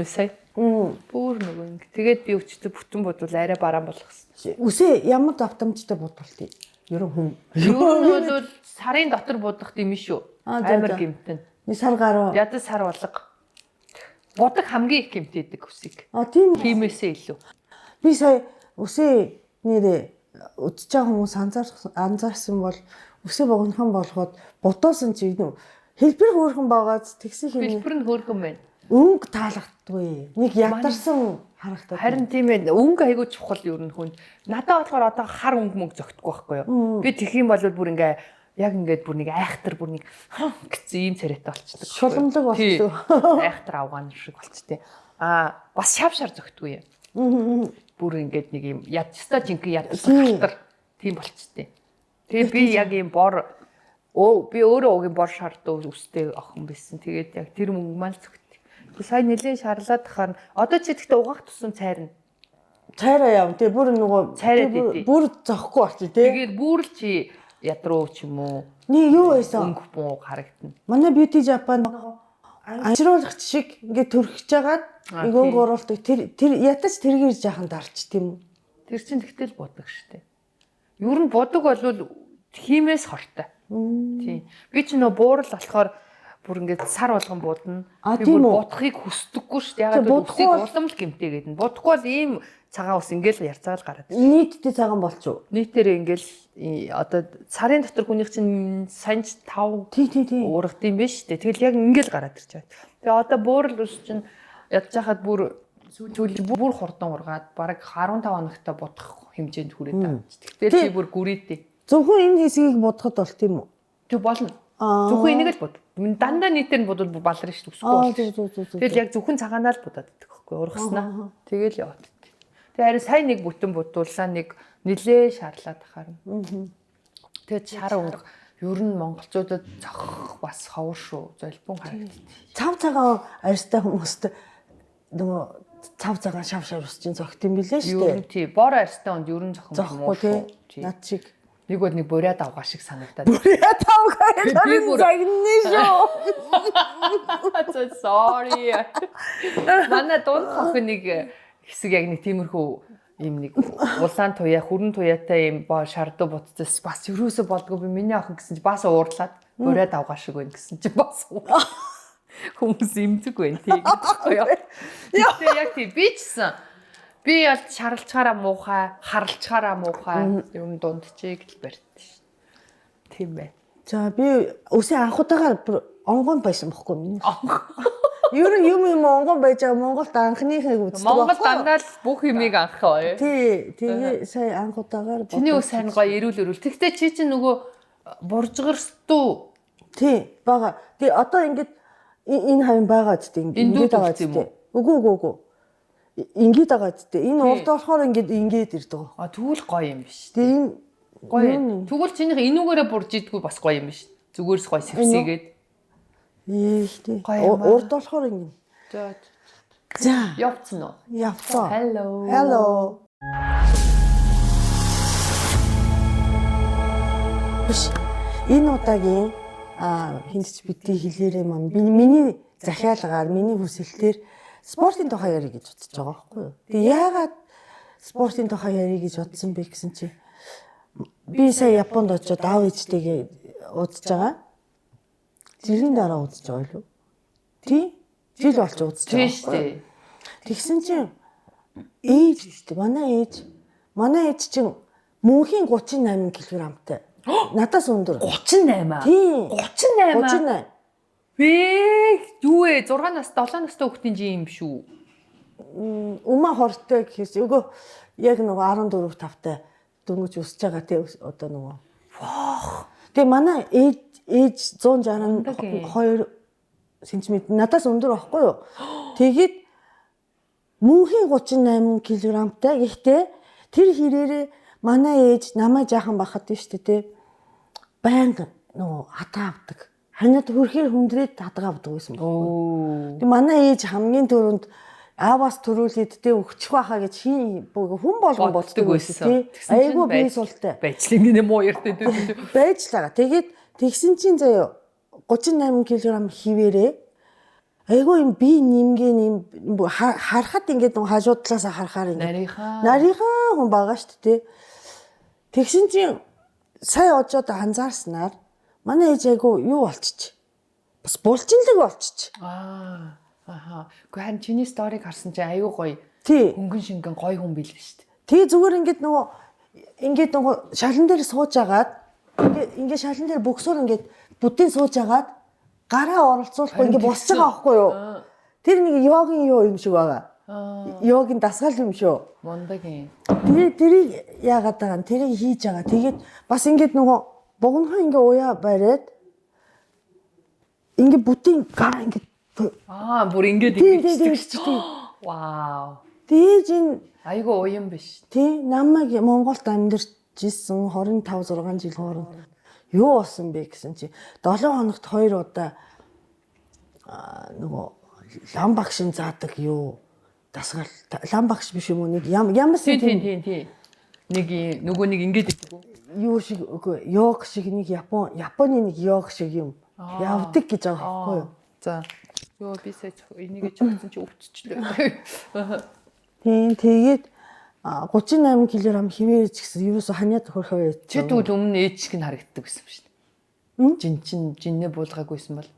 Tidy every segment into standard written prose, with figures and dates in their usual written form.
Сая. Бүр нөгөө ингэ. Тэгээд би өчтөр бүтэн бодвол арай бараан болгосон. Үсээ ямар давтамжтай бодвол ер нь хүн. Ер нь бол сарын дотор будах юм шүү. Амар гэмтэн. Нэг сар гаруй. Ядаж сар болго. Будаг хамгийн их гэмтээдэг үсийг. Тийм. Тиймээсээ илүү. Би сая үсээ нэрээ үдчихэж байгаа хүмүүс анзаарсан бол үсээ богинохон болгоод будуусан чи хэлбэр хөөрхөн байгааз тэгсэн хэмээн. Хэлбэр нь хөөрхөн байна. Өнгө таалагддгүй. Нэг ядарсан харагдаад. Харин тийм ээ. Өнгө айгүй чухал ер нь хүн. Надад болохоор одоо хар өнгө мөнгө зөгтөхгүй байхгүй юу? Би тэгэх юм бол бүр ингээ яг ингээд бүр нэг айхтар бүр нэг гэсэн ийм царайтай болчихдог. Шуламлаг болчихдог. Айхтар авгаан шиг болчтой. Бас шав шар зөгтгүй юм. Бүр ингээд нэг юм ядчтай жинхэнэ ядсан халтар тийм болчтой. Тэгээ би яг ийм бор би өөрөө угийн бор шардуу үстэй охин байсан. Тэгээд яг тэр мөнгө маань зөгт. Сая нэлээд шарлаад тахаар одоо ч ихтэй угаах тусам цайрна. Цайраа яв. Тэгээ бүр нөгөө цайраад идэв. Бүр зохгүй болчих тий. Тэгээд бүр л чи ядруу ч юм уу. Нэг юу байсан? Өнгө буу харагдана. Манай Beauty Japan анчруулагч шиг ингээд төрхиж жагаад өнгө оруулдаг. Тэр ятаж тэргээр жаахан дарч тийм үү? Тэр чинь тэгтэл бодог штэ. Ер нь бодог болвол хиймээс хортой. Тийм. Би ч нөө буурал болохоор бүр ингээд сар болгон буудна. Би бүр бодохыг хүсдэггүй шүү дээ. Ягаад гэвэл үсийг улам л гэмтээгээд нь. Бодохгүй бол ийм цагаан ус ингээл ярьцаал гараад. Нийтдээ цагаан болчих. Нийтээр ингээл одоо сарын дотор хүнийх чинь санж 5 уургад юм биш үү? Тэгэл яг ингээл гараад ирж байгаа. Тэгээ одоо буурал ус чинь ядж хахад бүр сүүл бүр хурдан ургаад бараг 15 хоногтой бодох хэмжээнд хүрээд байгаа. Тэгтэл би бүр гүрээтэй. Зөвхөн энэ хэсгийг бодоход бол тийм үү? Тэг болно. Зөвхөн энийг л бод. Дандаа нийтээр нь бодвол баларна шүү дээ. Үсгүй. Тэгэл яг зөвхөн цагаанаа л бодоод идэх байхгүй ургаснаа. Тэгэл яваад. Тэгээ харин сайн нэг бүтэн бодууллаа нэг нилээ шаарлаад ахаар. Тэгээд шар өнгө ер нь монголчуудад зохих бас ховор шүү. Золбон харагддаг. Цав цагаан арьстай хүмүүст нөгөө цав цагаан шав ус чинь зогт юм билээ шүү дээ. Ер нь тий. Бор арьстай онд ер нь зохих юм уу шүү. Над шиг. Нэг бол нэг буряд авгаа шиг санагдаад. Буряд авгаа яг загны шүү. Sorry. Манай дунд хохин нэг хэсэг яг нэг тиймэрхүү юм нэг улаан туяа, хүрэн туяатай юм шардуу буцаас бас юусоо болдгоо би миний охин гэсэн чи бас уурлаад буряд авгаа шиг байна гэсэн чи бас хүмүүс имдэг байна тийм гоё. Тэгээ яг тийм бичсэн. Би ял шарлцгаараа муухай, харалцгаараа муухай юм дундчийг л барьд ш. Тийм бай. За би үсээ анхудагаар онгон байсан бохгүй минь. Ер нь юм онгон байж байгаа Монголд анхныхыг үздэг. Монгол дандаа л бүх юмыг анх гоё. Тий, тэгээ сая анхудагаар чиний үс сайн гоё эрүүл. Тэгтээ чи чинь нөгөө буржгарстуу. Тий, бага. Тэгээ одоо ингээд энэ хавь байгаа ч тийм ингээд байгаа ч тийм. Үгүй. Ингээд байгаа ч тийм. Энэ урд болохоор ингээд ирдэг. Тэгвэл гоё юм биш. Тэгээ энэ гоё. Тэгвэл чинийх энүүгээрээ бурж идэггүй бас гоё юм биш. Зүгээрс гоё сэвсийгээд. Тий. Урд болохоор ингээд. За. Явцсан уу? Явцсан. Hello. Энэ удаагийн хинч битгий хэлээрээ маань миний захиалгаар миний хүсэлтээр спортын тухай ярих гэж бодож байгаа байхгүй юу. Тэгээ яагаад спортын тухай ярих гэж бодсон бэ гэсэн чи би сая Японд очиод аав ээжтэйгээ уудаж байгаа. Жирийн дараа уудаж байгаа юу? Тий? Жил болж уудаж байгаа. Тий шүү дээ. Тэгсэн чинь ээж шүү дээ. Манай ээж чинь мөнхийн 38 кг-тай. Надаас өндөр. 38. Тий. 38. Бэ юу вэ? 6 настай 7 настай хүүхдийн жим юм шүү. Умаа хортой гэхээс өгөө яг нөгөө 14 5-тай дөнгөж өсөж байгаа тий одоо нөгөө. Тэгээ манай ээж 162 см надаас өндөр байхгүй юу? Тэгээд мөнхийн 38 кг-тай. Гэхдээ тэр хэрээрээ манай ээж намайг жаахан бахад тийм шүү дээ тий. Баян нөгөө хатаа авдаг. Ханаад хөрхээр хүндрээд хадгаа авдаг байсан байна. Тэг манай ээж хамгийн түрүүнд ааваас төрүүлээд тэ өгчих байхаа гэж хүн болгон боддог байсан тий. Айгуу бие суултай. Байжлын юм уу ярьдаг тий. Байжлаа. Тэгээд тэгсэн чинь заяа 38 кг хивээрээ айгүй юм би нэмгэн юм харахад ингээд нэг хажуу талаас харахаар ингээд нарийнхаа хүн байгаа шүү дээ. Тэгсэн чинь сая очоод анзаарснаар манай ээж айгүй юу болчих. Бас булчинлэг болчих. Аха. Гэхдээ харин чиний сториг харсан чинь аюу гоё. Хөнгөн шингэн гоё хүн билээ шүү дээ. Тий зүгээр ингээд нөгөө шалан дээр сууж агаад ингээд шалан дээр бөксөр ингээд бүдийн сууж агаад гараа оролцуулахгүй ингээд босч байгаа байхгүй юу? Тэр нэг йогийн юу юм шиг байгаа. Йогийн дасгал юм шүү. Мондаг юм. Тэрийг яагаад байгаа нь тэрийг хийж байгаа. Тэгээд бас ингээд нөгөө богонохоо ингээд уяа бариад ингээд бүдийн гараа ингээд бүр ингээд тэгчихсэн. Вау. Тэгэж энэ айгүй уян биш. Тий, намайг Монголд амьдарч исэн 25 6 жил хооронд юу болсон бэ гэсэн чи 7 хоногт 2 удаа нөгөө лам багшин заадаг юу дасгал лам багш биш юм уу нэг ямарс тий. Нэг нөгөө нэг ингэж идэг үү? Юу шиг үгүй йог шиг нэг Японы нэг йог шиг юм явдаг гэж байгаа байхгүй юу? За. Йоо би сая энийг чигсэн чи өвччлээ. Тэгээд 38 кг хിവэрэж гисэн юусо ханиад хөрхөө яа. Чи тэгвэл өмнө ээж шиг нь харагддаг гэсэн юм шүү дээ. Жиннээ буулгаагүйсэн бол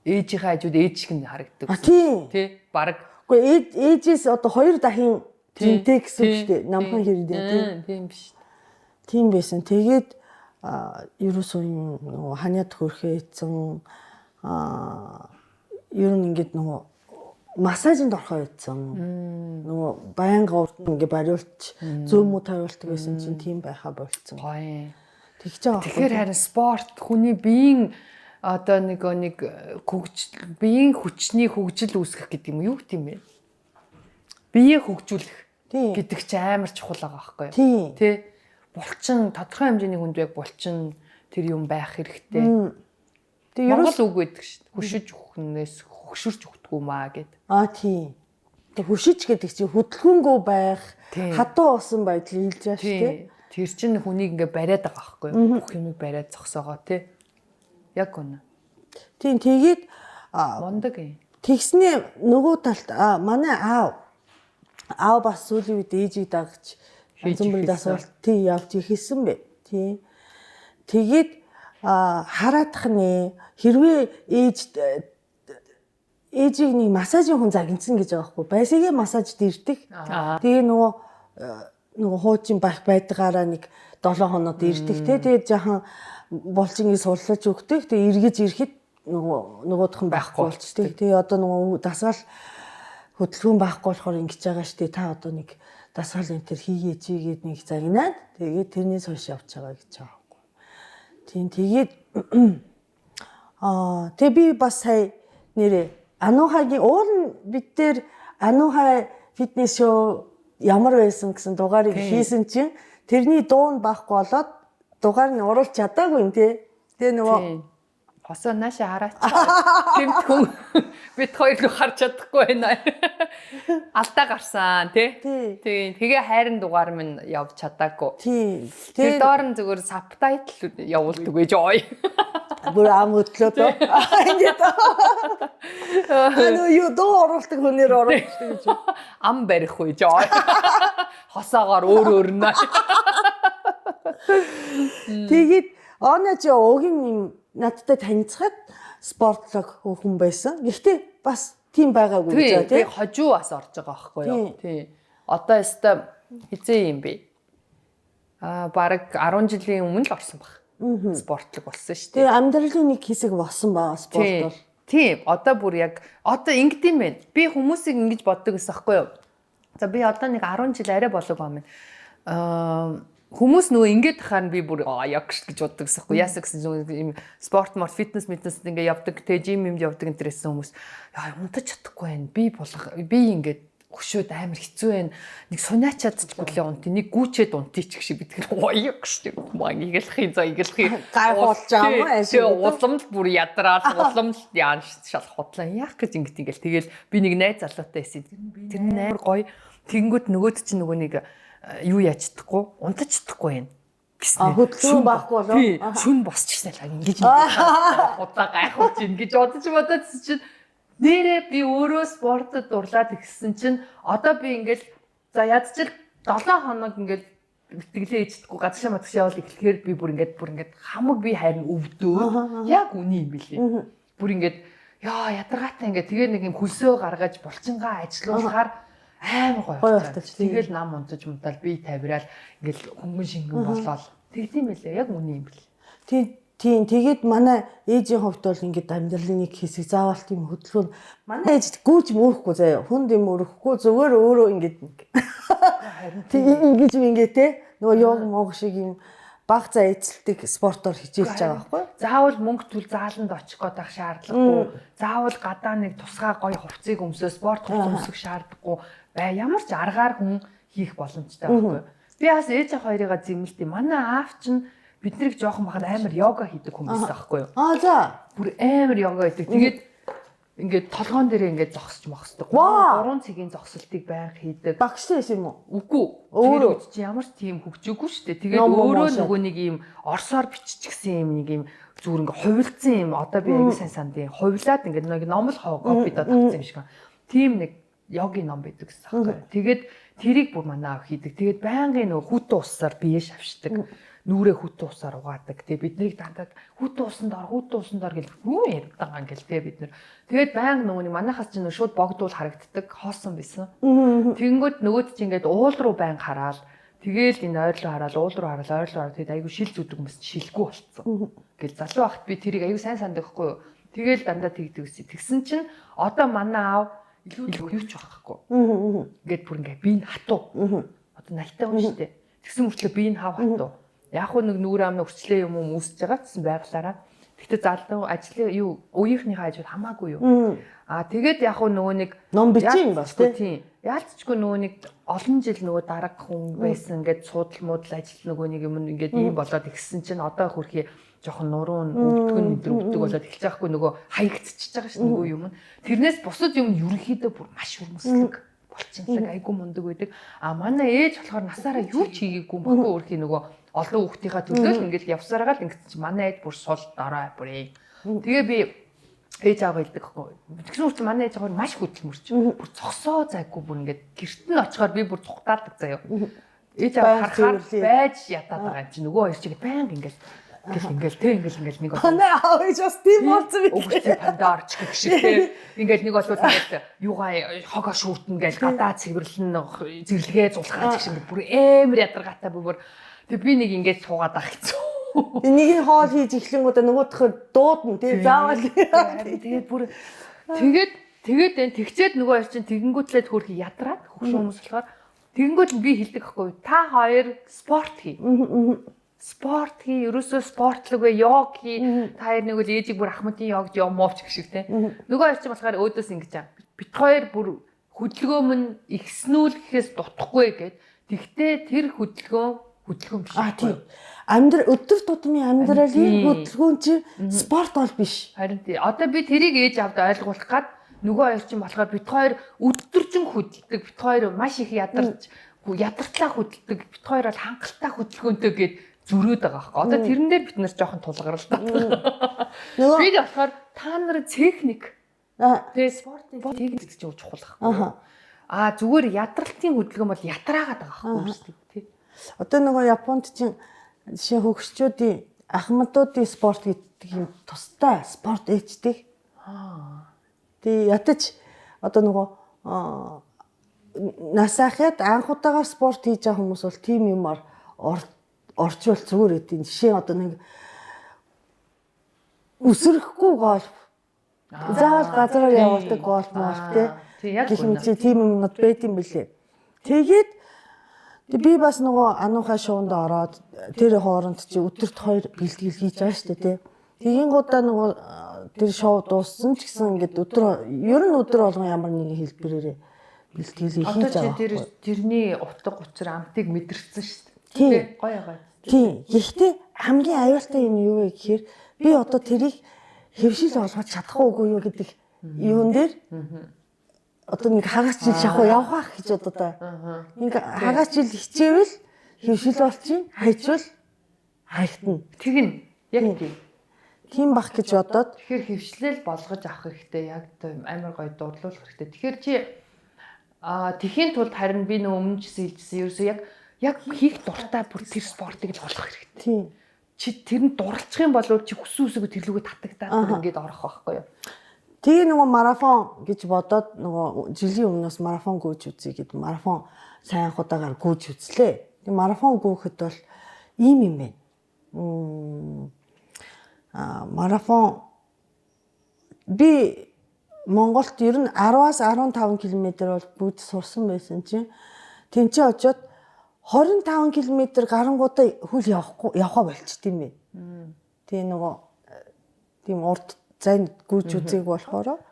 ээжийнхээ хажууд ээж шиг нь харагддаг. Тий. Бараг. Үгүй ээжээс одоо 2 дахин жинтэй гэсэн шүү дээ. Намхан хэрдээ тий. Тийм биш. Тийм байсан. Тэгээд ерөөсөө нөгөө ханиад хөрхөө ийцэн ер нь ингээд нөгөө массажинд орохоо ийцэн нөгөө байнга урд нь ингээд бариулж зөөмөө тавиулдаг байсан чинь тийм байхаа болцсон. Гоё. Тэгж байгаа. Тэгэхээр харин спорт хүний биеийн одоо нэг биеийн хүчний хөгжил үүсгэх гэдэг юм юу гэдэм бэ? Биеийг хөгжүүлэх гэдэг чинь амар чухал байгаа байхгүй юу? Тий. Булчин тодорхой хэмжээний хүнд яг булчин тэр юм байх хэрэгтэй. Тэгээ Монгол үг байдаг шүү дээ. Хөшиж өгөхнээс хөгшөрч өгдөггүй маа гэд. Тийм. Тэг хөшиж гэдэг чинь хөдөлгөөнгөө байх, хатуу усан байдал хэлж байгаа шүү дээ. Тэр чинь хүнийг ингээ бариад байгаа байхгүй юу? Бүх юмыг бариад зогсоогоо тий. Яг үнэ. Тийм тэгээд мондаг юм. Тэгснээ нөгөө талд манай аав бас сүүлийн үед ээжийг дагж янзбүрийн дасгалт тий явж ихсэн бэ. Тий. Тэгээд хараадах нэ хэрвээ ээжийг нэг массажийн хүн загинцсан гэж байгаа хгүй байсагийн массажд ирдэг. Тэгээ нөгөө хуучин байдгаараа нэг 7 хоноод ирдэг те. Тэгээд жаахан булчиныг сурлаж өгдөг. Тэгээ эргэж ирэхэд нөгөөх нь байхгүй болчтой. Тэгээ одоо нөгөө дасгал хөдөлгөөн байхгүй болохоор ингэж байгаа штэ. Та одоо нэг дасгал энэ төр хийгээ чигээд нэг загнаад тэгээд тэрнээс хойш явж байгаа гэж байгаа хгүй. Тийм тэгээд тэг би бас сая нэрээ Анухагийн уул бид дээр Ануха фитнес шоу ямар байсан гэсэн дугаарыг хийсэн чинь тэрний дуу нь байхгүй болоод дугаар нь оруулах чадаагүй юм тий. Тэгээ нөгөө хосоо наашаа хараач. Тэмтгүн бид хоёр л харж чадахгүй байна. Алдаа гарсан тий. Тэгээ хайрын дугаар минь явж чадаагүй. Тий. Тэр доор нь зүгээр сабтайтл явуулдаг гэж ой. Бүр ам өтлөө тоо. Ингээд. Юу дуу оруулдаг хүнээр оруулдаг гэж. Ам барих үе жоо. Хосоогоор өөр нэ. Тэгээд чи уугийн юм надтай танилцахад спортлог хүн байсан. Гэхдээ бас тийм байгаагүй гэж байна тий. Хожуу бас орж байгаа байхгүй юу? Тий. Одоо өстой хизээ юм бэ? Бараг 10 жилийн өмнө л орсон баг. Спортлог болсон шүү дээ. Тэгээ амьдралын нэг хэсэг болсон баа спорт бол. Тийм. Одоо бүр яг одоо ингэдэм байх. Би хүмүүсийг ингэж боддог гэсэн байхгүй юу? За би одоо нэг 10 жил арай болоог юм. Хүмүүс нөгөө ингэж тахаар би бүр яг гэж боддог гэсэн байхгүй яасан гэсэн юм спорт фитнес ингээ явдаг те жим юмд явдаг энэ төрсэн хүмүүс унтаж чадахгүй байна би ингээд хөшөөд амар хэцүү байна нэг сунаачаад ч гүлээ унтий нэг гүүчээд унтий ч гэх шиг би тэр яг шүү игэлхийн гайхуулж байгаа юм аа уламж бүр ядраал уламж яан шал худлаа яах гэж ингэж ингээл тэгэл би нэг найз залуутай байсан тэр амар гоё тэгэнгүүт нөгөөд чинь нөгөө нэг юу яаж чадахгүй унтаж чадахгүй байна гэсэн. Хөдөлгөөн байхгүй болоо. Шүн босч гисэн л ингэж удаа гайхуулж ингэж бодож чинь Нэрээ би өөрөө спортод дурлаад ирсэн чинь одоо би ингээл за ядчил 7 хоног ингээл битгэлээ ичдэггүй гадагшаа матгшаа бол эхлэхээр би бүр ингээд хамаг би харин өвдөө. Яг үний юм билээ. Бүр ингээд яа ядаргаатай ингээд тэгээ нэг юм хөлсөө гаргаж булчингаа ажиллуулахаар амар гоё болчихсон. Тэгэл нам унтаж мунтал би тавирал ингээл хөнгөн шингэн болоод тэгдэм байлээ. Яг үний юм билээ. Тийм тэгээд манай ээжийн хувьд бол ингээд амьдралын нэг хэсэг заавал тийм хөдөлгөөн манай ээж гүйж мөрөхгүй заяа хүнд юм өрөхгүй зүгээр өөрөө ингээд тийм ингэж ингээд те нөгөө йог мог шиг юм баг за эзэлдэг спортоор хичээлж байгаа байхгүй заавал мөнгө төл зааланд очих гээд байх шаардлагагүй заавал гадаа нэг тусгай гоё хувцсыг өмсөө спорт хувцас өмсөх шаардлагагүй бай ямар ч аргаар хүн хийх боломжтой байхгүй би бас ээж хоёрыгаа зэмлэлт манай аав чинь бид нэрийг жоохон бахад амар йога хийдэг хүмүүс байхгүй юу? За. Бүр амар йога хийдэг. Тэгээд ингээд толгоон дээр ингээд зогсож мохсдог. 3 цагийн зогсолтыг байнга хийдэг. Багштай юм уу? Үгүй. Тэр чи ямар ч тийм хөгжөөгүй шүү дээ. Тэгээд өөрөө нөгөө нэг юм орсоор биччихсэн юм нэг юм зүгээр ингээд хувилсан юм. Одоо би аягүй сайн сандын хувилаад ингээд нэг номл копид татсан юм шиг. Тийм нэг йогийн ном байдаг гэсэн байхгүй юу? Тэгээд тэрийг бүр манаа хийдэг. Тэгээд байнгын нөгөө хүүтэн уссаар бие шавшдаг. Нүрээ хүүтэн усаар угаадаг. Тэгээ биднийг дандаа хүүтэн усанд ор гэж юу яриад байгаа юм гээл тэгээ бид нэр. Тэгээд баян нөгөөний манайхаас ч шууд богдуул харагддаг хоосон байсан. Тэгэнгүүт нөгөөд чи ингээд уул руу баян хараад тэгээл энэ ойр руу хараад уул руу хараад тэгээд айгу шил зүдэг хүмүүс шилгүй болцсон. Гэл залуу ахт би тэрийг айгу сайн санддаг хгүй юу. Тэгээл дандаа тэгдэг үсэ. Тэгсэн чинь одоо манай аав илүү юу ч байхгүй. Ингээд бүр ингээд би хатуу. Одоо 80 таа хүн шүү дээ. Тэгсэн мөртлөө би хав хатуу. Яг нэг нүрэ амны өрчлөө юм уу үүсэж байгаа гэсэн байглаараа. Тэгтээ залдан ажлын юу үеийнхнийхээ ажил хамаагүй юу. Тэгээд яг нөгөө нэг ном бичиж юм бас тийм. Яалтчгүй нөгөө нэг олон жил нөгөө дарга хүн байсан ингээд суудал муудал ажил нөгөө нэг юм ингээд ийм болоод ихсэн чинь одоо хөрхий жоохон нуруу өвдгөн өдрөвдөг болоод эхэлж байгаахгүй нөгөө хаягдчихж байгаа ш нөгөө юм. Тэрнээс бусад юм ерөнхийдөө бүр маш өрмөслөг болчихлаа айгу мундаг байдаг. Манай ээж болохоор насаараа юу ч хийгээгүй баггүй өөрхий нөгөө олон хүүхдийнхаа төлөө ингээд явсараагаа л ингээд чи манай ээж бүр сул дараа бүрээ. Тэгээ би ээж аав хэлдэг хгүй. Тэгсэн үрч манай ээж аав маш хөдөлмөрч. Бүр цогсоо зайгүй бүр ингээд гэрт нь очихоор би бүр цухтаадаг заяа. Ээж аав харахаар байж ятаад байгаа юм чи нөгөө хоёр чиг баян ингээд ингээл нэг манай аав ээж бас тийм болсон би. Өгчтэй пандарч гэх шиг те. Ингээл нэг болоод ингээд юугаа хогоо шүүтэн гээл гадаа цэвэрлэн зэрлэгээ зулхаач шиг бүр амар ядаргаатай бүр. Тэг би нэг ингээд суугаад ах хэцүү. Нэгийг хоол хийж эхлэнгүүтээ нөгөөх дуудна тий заавал. Тэгээд бүр тэгээд тэгчээд нөгөө хоёр чинь тэгэнгүүтлээд хөрхи ядраад хөгшин хүмүүс болохоор тэгэнгүүт би хэлдэг аахгүй та хоёр спорт хий. Спорт хий, ерөөсөө спортлог бай, йог хий. Та хоёр нэг л ээжиг бүр ахмадын йогд явмовч гэх шиг те. Нөгөө хоёр чинь болохоор өөдөөс ингэж аа. Бит хоёр бүр хөдөлгөөн минь ихснүүлэхээс дутхгүй гэд. Тэгтээ тэр хөдөлгөөн биш. Тийм. Өдөр тутмын амьдралын хөдөлгөөн чи спорт бол биш. Харин тий. Одоо би тэрийг ээж авд ойлгуулах гад нөгөө хоёр чинь болохоор бит хоёр өдөржин хөдөлдөг. Бит хоёр маш их ядарчлаа хөдөлдөг. Бит хоёр бол хангалттай хөдөлгөөнтэй гээд зөрөөд байгаа байхгүй. Одоо тэрэн дээр бид нар жоохон тулгаралтай. Би болохоор та нар техник. Тэгээ спортын техник гэж чухал байхгүй. Зүгээр ядралтын хөдөлгөөн бол ятраагаад байгаа байхгүй тий. Одоо нөгөө Японд чинь жишээ хөгшчүүдийн ахмадуудын спорт гэдэг юм тустай спорт ээждэг. Тэгээ ятаж одоо нөгөө насаахад анхудагаар спорт хийж байгаа хүмүүс бол тим юмар орчвол зүгээр эдийн жишээ одоо нэг өсөрөхгүй гольф заавал газараар явуулдаг гольф мол тий яг үнэ тим юмнууд байт юм билээ. Тэгээд би бас нөгөө ануухай шуунд ороод тэр хооронд чи өдөрт 2 бэлтгэл хийж байгаа шүү дээ тий. Тэгин гудаа нөгөө тэр шоу дууссан ч гэсэн ингээд ер нь өдөр болгон ямар нэгэн хэлбэрээр бэлтгэлийг хийж байгаа. Одоо тэрний утга учир амтыг мэдэрсэн шүү дээ. Гоё гоё. Тийм. Гэхдээ хамгийн аюултай юм юу вэ гэхээр би одоо тэрийг хэвшил болгож чадах уугүй юу гэдэг юун дээр одоо нэг хагас жил шахуу явах гэж одоо та. Нэг хагас жил хичээвэл хэвшил болчих, хайчвал хаягтана. Тэгнь. Яг тийм. Тийм бах гэж бодоод тэгэхээр хөвшлэл болгож авах хэрэгтэй. Яг амар гоё дурлуулах хэрэгтэй. Тэгэхээр чи тэхийн тулд харин би нөгөө өмнө ч хэлжсэн ерөөсөө яг хийх дуртай бүр тэр спортыг л болох хэрэгтэй. Тийм. Чи тэрэнд дурлчих юм бол чи хүссэн үсээгөө тэрлүүгээ татагдаад ингээд орох байхгүй юу? Тэгээ нөгөө марафон гэж бодоод нөгөө жилийн өмнөөс марафон гүйж үзье гэд марафон сайн худаагаар гүйж үзлээ. Тэгээ марафон гүйхэд бол ийм юм байна. Марафон би Монголд ер нь 10-аас 15 км бол гүйж сурсан байсан чинь тэнцээ очиод 25 км гарангуудаа хөл явахаа болчт юм бэ. Тэгээ нөгөө тийм урд зайн гүйж үзег болохоор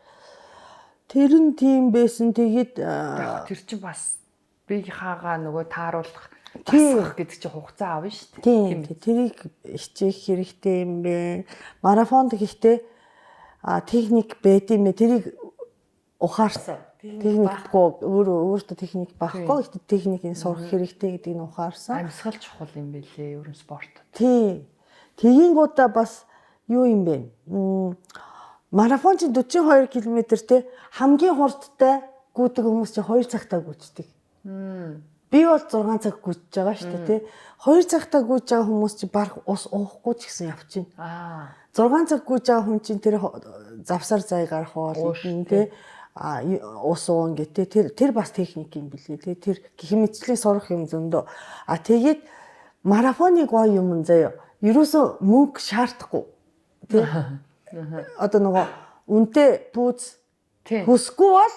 тэр нь тийм байсан. Тэгээд тэр чинь бас би хаагаа нөгөө тааруулах тасах гэдэг чинь хугацаа авна шүү дээ. Тийм. Тэрийг хичээх хэрэгтэй юм бэ. Марафонд гэхдээ техник байд юм бэ. Тэрийг ухаарсан. Техникгүй өөртөө техник багхгүй. Гэхдээ техникийг сурах хэрэгтэй гэдгийг нь ухаарсан. Амьсгал чухал юм бэлээ ерөн спорт. Тий. Тэгэнгүүтээ бас юу юм бэ? Марафон чинь 42 км те хамгийн хурдтай гүйдэг хүмүүс чинь 2 цагтаа гүйдэг. Би бол 6 цаг гүйж байгаа шүү дээ тий. 2 цагтаа гүйж байгаа хүмүүс чинь баг ус уухгүй ч гэсэн явчихна. 6 цаг гүйж байгаа хүн чинь тэр завсар зай гарах бол тий ус уун гэдэг тэр бас техник юм билээ тий. Тэр хэмжлээ сурах юм зөндөө. Тэгээд марафоны гоё юм заяа. Ерөөсөө мөнгө шаардахгүй тий. Одоо нөгөө үнэтэй пүүз хүсгүй бол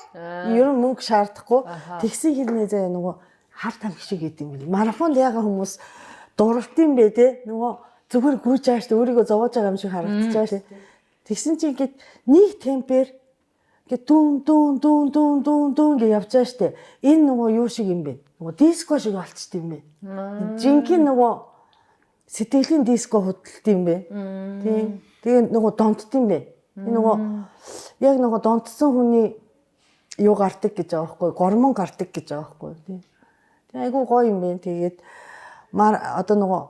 ер нь мөнгө шаардахгүй. Тэгсэн хэрнээ заяа нөгөө хар тамхи шиг гэдэг юм бэл. Марафонд яга хүмүүс дуралт юм бэ те. Нөгөө зүгээр гүйж байгаа шүү дээ. Өөрийгөө зовоож байгаа юм шиг харагдаж байгаа шүү дээ. Тэгсэн чинь ингээд нэг темпээр ингээд дүүн гэж явж байгаа шүү дээ. Энэ нөгөө юу шиг юм бэ? Нөгөө диско шиг болчт юм бэ. Жинхэнэ нөгөө сэтгэлийн диско худалт юм бэ. Тийм. Тэгээ нөгөө донтд юм бэ. Энэ нөгөө яг нөгөө донтсон хүний юу гардаг гэж байгаа байхгүй. Гормон гардаг гэж байгаа байхгүй. Тийм. Айгуу гоё юм байна. Тэгээд одоо нөгөө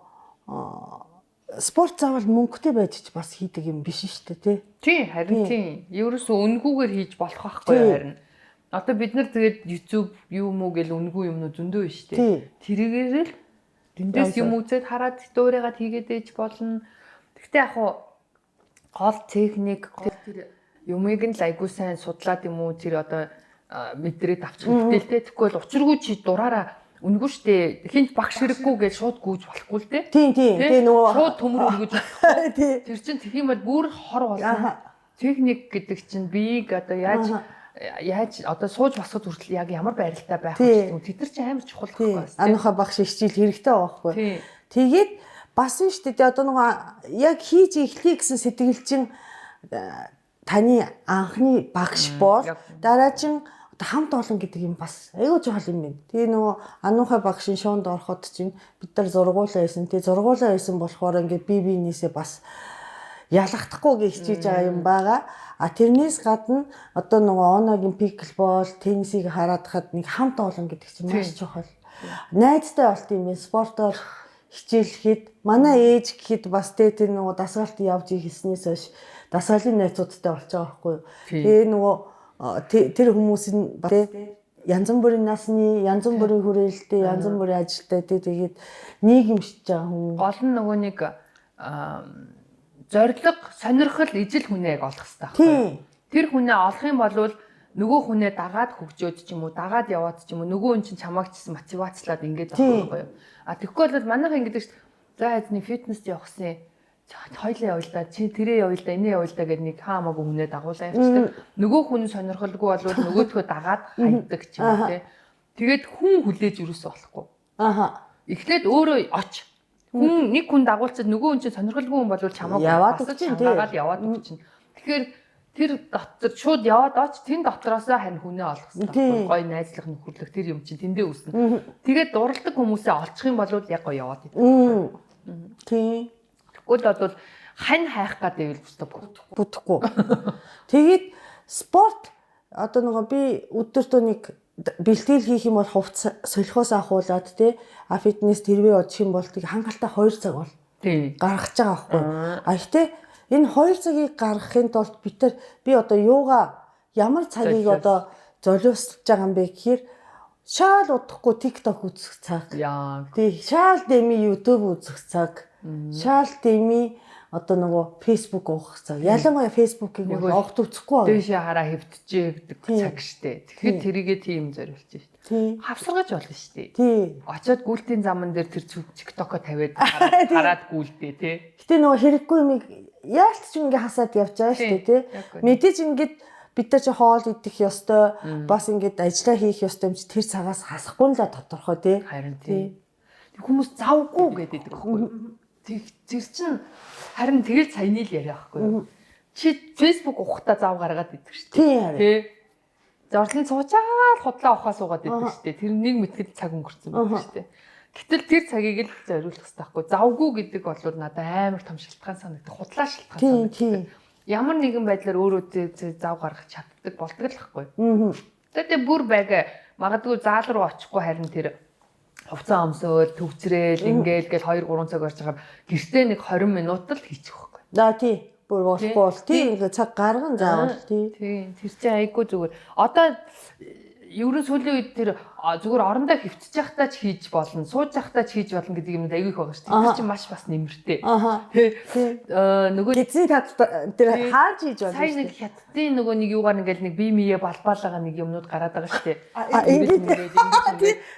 спорт заавал мөнгөтэй байж ч бас хийдэг юм биш шүү дээ тий. Тий, харин тий. Ерөөсөө үнгүүгээр хийж болох байхгүй харин. Одоо бид нар тэгээд YouTube юу мүү гэл үнгүү юмнууд зөндөө байна шүү дээ. Тэрийгээр л тэндээс юм үзээд хараад дуурайгаад хийгээд ээж болно. Гэхдээ яг хуу гол техник тэр юмыг нь л айгуу сайн судлаад юм уу тэр одоо мэдрээд авчих хэрэгтэй. Тэгэхгүй бол учиргүй чи дураараа үнгүү штэ хинт багш хэрэггүй гэж шууд гүйж болохгүй л дээ. Тийм. Тэгээ нөгөө шууд төмөр өргөж болохгүй. Тэр чинь тэгэх юм бол бүр хор болно. Техник гэдэг чинь биеийг одоо яаж одоо сууж босоход хүртэл яг ямар байралтай байх вэ? Тэд нар чинь амар чухал байхгүй юу? Аныхаа багш хичээл хэрэгтэй байхгүй. Тэгээд бас нь штэ одоо нөгөө яг хийж эхлэе гэсэн сэтгэл чинь таны анхны багш бол дараачин хамт олон гэдэг юм бас айгүй чухал юм байна. Тэгээ нөгөө ануухай багшийн шуунд ороход чинь бид нар зургуулаа байсан. Тэгээ зургуулаа байсан болохоор ингээд бие биенээсээ бас ялахдахгүй гэж хичээж байгаа юм байгаа. Тэрнээс гадна одоо нөгөө оногийн пиклбол, теннисийг хараад хад нэг хамт олон гэдэг чинь маш чухал. Найзтай болт юм байна. Спортоор хичээлэхэд манай ээж гэхэд бас тэр нөгөө дасгалт явж хийснээс хойш дасгалын найзуудтай болж байгаа байхгүй юу. Тэгээ нөгөө тэр хүмүүсийн янз бүрийн насны, янз бүрийн хүрээлэлтэй, янз бүрийн ажилтай тэгээд нийгэмшиж байгаа хүмүүс. Гол нь нөгөө нэг зориг, сонирхол, ижил хүнээ олох хэрэгтэй байхгүй. Тэр хүнээ олох юм бол нөгөө хүнээ дагаад хөгжөөд ч юм уу, дагаад яваад ч юм уу, нөгөө хүн чинь чамайг чсэн мотивацлаад ингэж байгаа байхгүй юу. Тэгэхгүй бол манайхан ингэдэг ш. За эзний фитнес явахсан. Хойлоо явуул да, чи тэрээ явуул да, энэ явуул да гэд нэг хаамаагүй хүнээ дагуулсан явчихдаг. Нөгөө хүн сонирхолгүй болвол нөгөөдхөө дагаад хайдаг ч юм уу те. Тэгээд хүн хүлээж юусоо болохгүй. Эхлээд өөрөө оч. Хүн нэг хүн дагуулчаад нөгөө хүн чинь сонирхолгүй хүн болвол чамаагүй яваад өгчин дагаад яваад өгчин. Тэгэхээр тэр дотор шууд яваад оч тэн дотроосоо харин хүнээ олох хэрэгтэй. Гой найзлах нөхөрлөх тэр юм чинь тэндээ үүснэ. Тэгээд дурладаг хүмүүсээ олчих юм бол яг гой яваад идэв. Тийм. Тэгвэл бол хань хайх гэдэг юм бүтэхгүй. Тэгээд спорт одоо нөгөө би өдөртөө нэг бэлтгэл хийх юм бол хувцас солихоос ахуулаад тий фитнес тэрвээ одчих юм бол тийг хангалттай 2 цаг бол гаргаж байгаа байхгүй. Гэхдээ Энэ 2 цагийг гаргахын тулд би одоо юугаа ямар цагийг одоо золиослж байгаа юм бэ гэхээр шаал удахгүй TikTok үзэх цаг. Яа. Тий, шаал дэми YouTube үзэх цаг. Шаал дэми одоо нөгөө Facebook уух цаг. Ялангуяа Facebook-ыг огт үзэхгүй байна. Дээшээ хараа хэвтжээ гэдэг цаг штэ. Тэгэхээр тэрийгээ тийм зориулж штэ. Тий. Хавсаргаж болно штэ. Тий. Очоод гүйлтийн заман дээр тэр TikTok-о тавиад хараад гүйлдээ тий. Гэтэ нөгөө хэрэггүй юм яалт ч ингээ хасаад явж байгаа штэ тий. Мэдээж ингээд бид нар чи хоол идэх ёстой, бас ингээд ажиллаа хийх ёстой юм чи тэр цагаас хасахгүй л тодорхой тий. Харин тий. Хүмүүс завгүй гэдэг байхгүй. Тэр чин харин тэгэл саяны л яриа байхгүй. Чи Facebook ухтаа зав гаргаад идэг шүү дээ. Тий. Зорлон цуучаад худлаа ухаа суугаад идэг шүү дээ. Тэр нэг мэтгэл цаг өнгөрцөн байдаг шүү дээ. Гэтэл тэр цагийг л зориулах хэрэгтэй байхгүй. Завгүй гэдэг бол надад амар том шалтгаан санагдав. Худлаа шалтгаан санагдав. Ямар нэгэн байдлаар өөрөө зав гаргах чаддаг болдог л байхгүй. Тэгээд бүр байга магадгүй заал руу очихгүй харин тэр хувцас өмсөөл төвцрээл ингээл гэл 2 3 цаг орж байгаа гэртээ нэг 20 минут л хийчих байхгүй. За тий. Бүр болохгүй бол тий ингээ цаг гарган заавал тий. Тий. Тэр чинь айгүй зүгээр. Одоо ерөн сүүлийн үед тэр зүгээр орондоо хөвтөж явахтаа ч хийж болно, сууж явахтаа ч хийж болно гэдэг юм айгүй их байгаа шүү дээ. Тэр чинь маш бас нэмэртэй. Тий. Нөгөө эцсийн тат тэр хааж хийж болно. Сайн нэг хятадын нөгөө нэг юугаар ингээл нэг бие мие балбаалгаа нэг юмнууд гараад байгаа шүү дээ.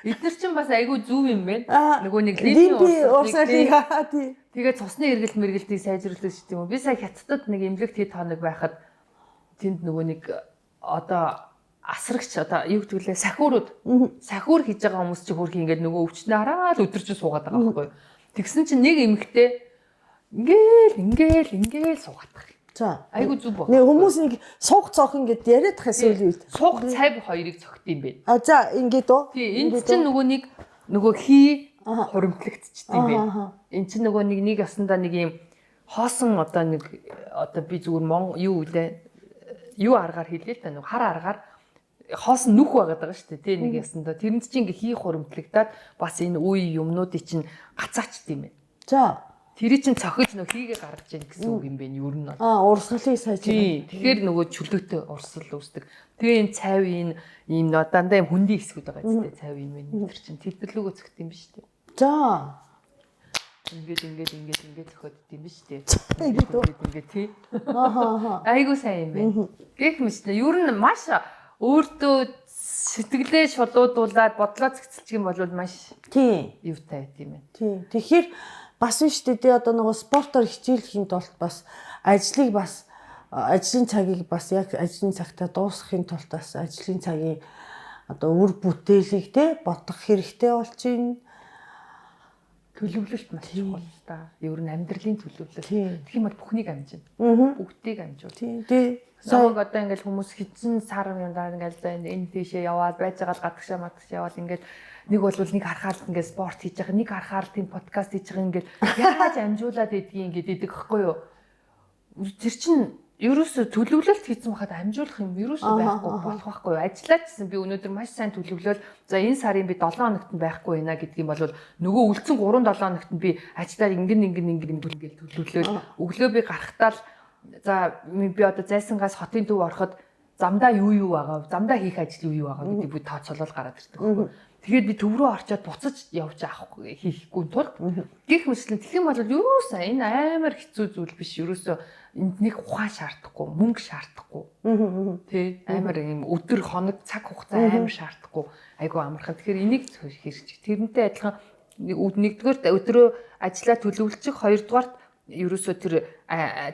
Эдгээр чинь бас айгүй зүв юм байна. Нөгөө нэг лимби урсгалыг тий. Тэгээд цусны эргэлт мэргэлтийг сайжруулдаг шүү дээ. Би сая хятадд нэг эмнэлэгт хэд хоног байхад тэнд нөгөө нэг одоо асрагч одоо юу гэдэг лээ сахиур хийж байгаа хүмүүс чи хөрх ингээд нөгөө өвчнөө хараад өдөрч суугаад байгаа байхгүй. Тэгсэн чинь нэг эмэгтэй ингээл суугаад байгаа. За айгу зүг баг. Нэг хүмүүс нэг суух цоох ингээд яриад байгаа сүүлийн үед. Суух цайг хоёрыг цогт юм бэ. За ингээд үү. Тий энэ чинь нөгөө хий хуримтлагдчихд юм бэ. Энэ чинь нөгөө нэг ясандаа нэг юм хоосон одоо би зүгээр юу аргаар хэлээ л та нөгөө хар аргаар хоосон нүх байгаад байгаа шүү дээ тий нэг ясандаа тэрэнд чинь ингээ хий хуримтлагдаад бас энэ үе юмнуудыг чинь гацаачд юм байна. За тэр чинь цохиж нөгөө хийгээ гаргаж яах гэсэн үг юм бэ ер нь бол. Урсгалыг сайжруулах. Тэгэхээр нөгөө чөлөөтэй урсгал үүсдэг. Тэгээ энэ цайв ийм дандаа юм хүндий хэсгүүд байгаа зү цайв юм байна. Тэр чинь тэтгэлүүгөө зөхт юм биш үү? За ингээд зөхөд юм биш үү? Ингээд тий. Айгуу сайн юм байна. Гэх мэт ер нь маш өөртөө сэтгэлээ шулуудуулаад бодлоо зэгцэлчих юм бол маш тий юутай байт юм байна. Тий. Тэгэхээр бас биш дээ одоо нөгөө спортоор хичээлэхийн тулд бас ажлын цагийг бас яг ажлын цагтаа дуусгахын тулд бас ажлын цагийн одоо үр бүтээлийг те бодох хэрэгтэй болж байна. Төлөвлөлт маш чухал та. Ер нь амьдралын төлөвлөлт. Тэгэх юм бол бүхнийг амжина. Бүгдийг амжуул. Тий. Савг одоо ингээл хүмүүс хитсэн сар юмдаа ингээл энэ тийшээ яваад байж байгаа л гадагшаа яваад ингээл нэг бол нэг харахаар ингээд спорт хийж байгаа, нэг харахаар тийм подкаст хийж байгаа ингээд яаж амжуулаад идгийг ингээд идэг хэвгүй юу. Тэр чинь ерөөсө төлөвлөлт хийсэн байхад амжуулах юм ерөөсө байхгүй болох байхгүй юу. Ажиллаажсэн би өнөөдөр маш сайн төлөвлөөл за энэ сарын би 7 хоногт нь байхгүй байна гэдэг юм бол нөгөө үлдсэн 3-7 хоногт нь би ажиллаад ингэн төлөвлөөл өглөө би гарахтаа л за би одоо зайсангаас хотын төв ороход замдаа юу байгаа, замдаа хийх ажил юу байгаа гэдэг би тооцоолол гараад ирдэг байхгүй. Тэгээд би төв рүү орчоод буцаж явж авахгүй хийхгүй тул гих мэтлэн тэгэх юм бол юусаа энэ амар хэцүү зүйл биш ерөөсөө энд нэг ухаан шаардахгүй мөнгө шаардахгүй тий амар юм өдөр хоног цаг хугацаа амар шаардахгүй айгу амархан тэгэхээр энийг хэрэгжих тэрнтэй адилхан нэгдүгээр өдрөө ажиллаа төлөвлөчих хоёрдугаарт ерөөсөө тэр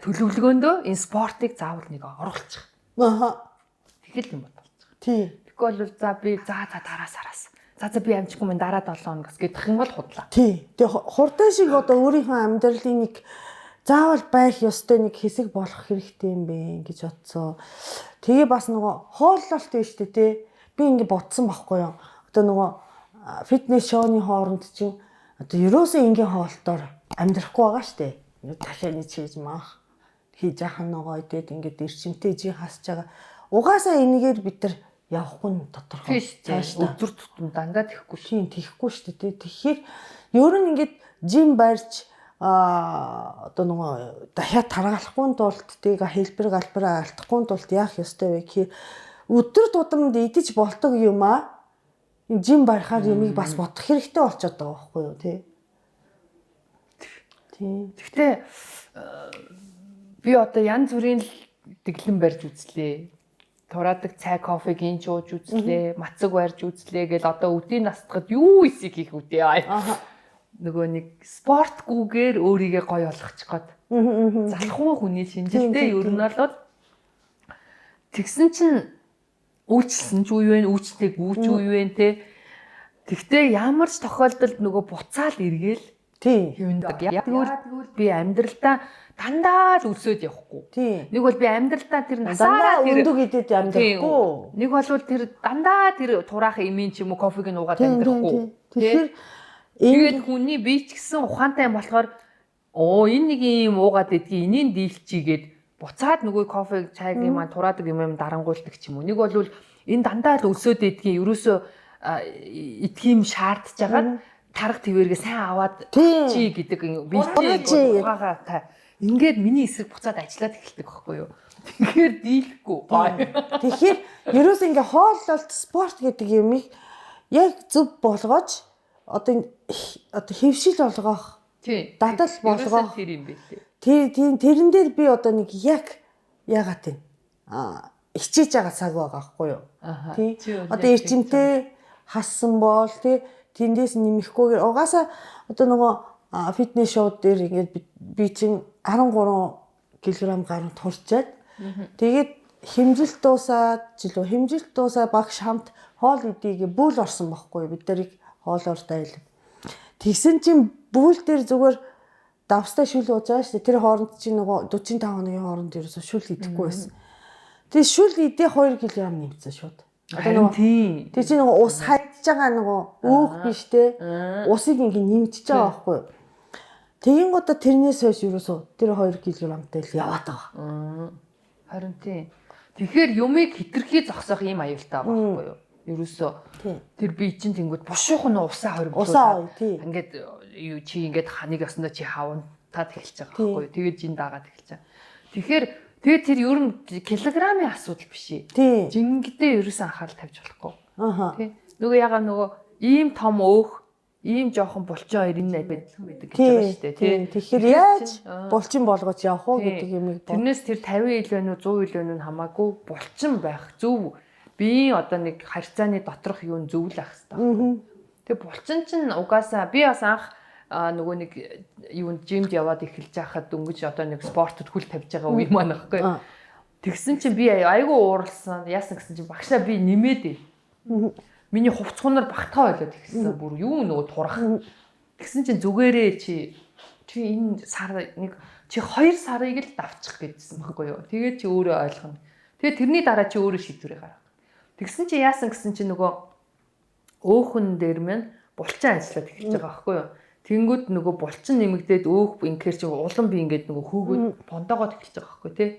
төлөвлөгөөндөө энэ спортыг заавал нэг оруулчих. Тэгэл юм болчихсон. Тий. Тэгвэл за би дараа сараас. За би амжихгүй мэн дараа 7 хоногос гэдэг юм бол худлаа. Тий. Тэгээ хурдан шиг одоо өөрийнхөө амьдралын нэг заавал байх ёстой нэг хэсэг болох хэрэгтэй юм бэ гэж бодсон. Тэгээ бас нөгөө хооллолт байна шүү дээ тий. Би ингэ бодсон байхгүй юу. Одоо нөгөө фитнес шоуны хооронд чинь одоо ерөөсөө ингийн хоолтоор амьдрахгүй байгаа шүү дээ. Дахиад нэг хийж маах хийж яхан ногоо идээд ингээд эрчимтэй жи хасж байгаа. Угаасаа энийгээр бид нар явахгүй нь тодорхой. Өдөр тутам дандаа тэхгүй шүү дээ. Тэхгүй шүү дээ. Тэгэхээр ер нь ингээд жим барьж одоо нөгөө дахиад таргалахгүй тулд тийг хэлбэр галбараа алдахгүй тулд яах ёстой вэ гэхээр өдөр тутамд идэж болдог юм жим барихаар юмыг бас бодох хэрэгтэй болчиход байгаа байхгүй юу тий. Гэхдээ би одоо янз бүрийн дэглэм барьж үзлээ. Тураадаг цай кофег инж ууж үзлээ, мацаг барьж үзлээ гэл одоо өдийн настахад юу ийсийг хийх үдээ. Нөгөө нэг спортгүйгээр өөрийгөө гоё болгочих гээд. Залхуу хүний шинжилтэй ер нь бол тэгсэн чинь үйлчлсэн ч үе вэ, үйлчлдэг үуч үе вэ те. Тэгтээ ямар ч тохиолдолд нөгөө буцаал эргээл юундаг. Яг тэгвэл би амьдралдаа дандаа л өсөөд явахгүй. Нэг бол би амьдралдаа тэр насаараа тэр өндөг идэд амьдрахгүй. Нэг бол тэр дандаа тэр тураахан имийн ч юм уу кофег нь уугаад амьдрахгүй. Тэгэхээр тэгээд хүний бие ч гэсэн ухаантай юм болохоор энэ нэг юм уугаад идгийг энийг дийлчигээд буцаад нөгөө кофег чайг юм тураадаг юм дарангуйлдаг ч юм уу. Нэг бол энэ дандаа л өсөөд идгийг ерөөсөө идэх юм шаардж агаад тарга твэргээ сайн аваад чи гэдэг бие ухаагаа ингээд миний эсрэг буцаад ажиллаад эхэлдэг байхгүй юу. Тэгэхээр дийлэхгүй. Тэгэхээр ерөөс ингээ хооллолт спорт гэдэг юмыг яг зөв болгож одоо хэвшил болгох дадал болгох тэр юм байлээ. Тэрэн дээр би одоо нэг яг яагаад вэ? Хичээж байгаа цаг байгаа байхгүй юу? Тий. Одоо эрчимтэй хассан бол тий тэндээс нэмэхгүйгээр угаасаа одоо нөгөө фитнес шоуд дээр ингээд би чинь 13 кг гаруй турчаад тэгээд хэмжилт дуусаад багш хамт хоол идэе бүл орсон байхгүй юу? Бид нарыг хоолоор дайлав. Тэгсэн чинь бүл дээр зүгээр давстай шүл ууж байгаа шүү дээ. Тэр хооронд чинь нөгөө 45 хоногийн хооронд ерөөсөө шүл идэхгүй байсан. Тэгээд шүл идэх 2 кг нэмсэн шууд. Одоо тийм. Тэр чинь нөгөө ус хайж байгаа нөгөө өөх биш те. Усыг ингээ нэмчихэж байгаа байхгүй юу? Тэгин гоо тэрнээс хойш ерөөсөө тэр 2 кг-тай л яваад байгаа. Харин тийм. Тэгэхээр юмыг хитрхи зогсоох юм аюултай байгаа байхгүй юу? Ерөөсөө тэр бие чинь тэнгууд бушуух нь усаа хоригдуулаад ингээд чи ингээд ханыг яснаа чи хавантаад эхэлж байгаа байхгүй юу? Тэгээд жин даагаад эхэлж байгаа. Тэгэхээр тэр ер нь килограммын асуудал биш ээ. Жингдээ ерөөсөө анхаарал тавьж болохгүй. Тий. Нөгөө ягаа нөгөө ийм том өөх, ийм жоохон булчин хоёр энэ байдаг гэж байгаа шүү дээ. Тий. Тэгэхээр яаж булчин болгож явах уу гэдэг юмыг тэрнээс тэр 50 ил вэ нүү 100 ил вэ нүү хамаагүй булчин байх зөв. Биеийн одоо нэг харьцааны доторх юу нь зөвлөх хэрэгтэй. Тэгээ булчин чинь угаасаа би бас анх нөгөө нэг юунд жимд яваад эхэлж байхад дөнгөж одоо нэг спортод хүл тавьж байгаа үе маань аахгүй. Тэгсэн чинь би айгүй ууралсан. Яасан гэсэн чинь багшаа би нэмээд. Миний хувцхунаар багтаа болоод ихсэн. Бүр юу нөгөө турах. Тэгсэн чинь зүгээрээ чи энэ сар нэг чи 2 сарыг л давчих гэдсэн байхгүй юу. Тэгээд чи өөрөө ойлгоно. Тэгээд тэрний дараа чи өөрөө шийдвэрээ гаргах. Тэгсэн чи яасан гэсэн чи нөгөө өөхөн дээр мэн булчин ажиллаад эхэлж байгаа байхгүй юу. Тэнгүүд нөгөө булчин нэмэгдээд өөх ингээр чи улам би ингээд нөгөө хөөгөөд бондоогоод эхэлж байгаа байхгүй тий.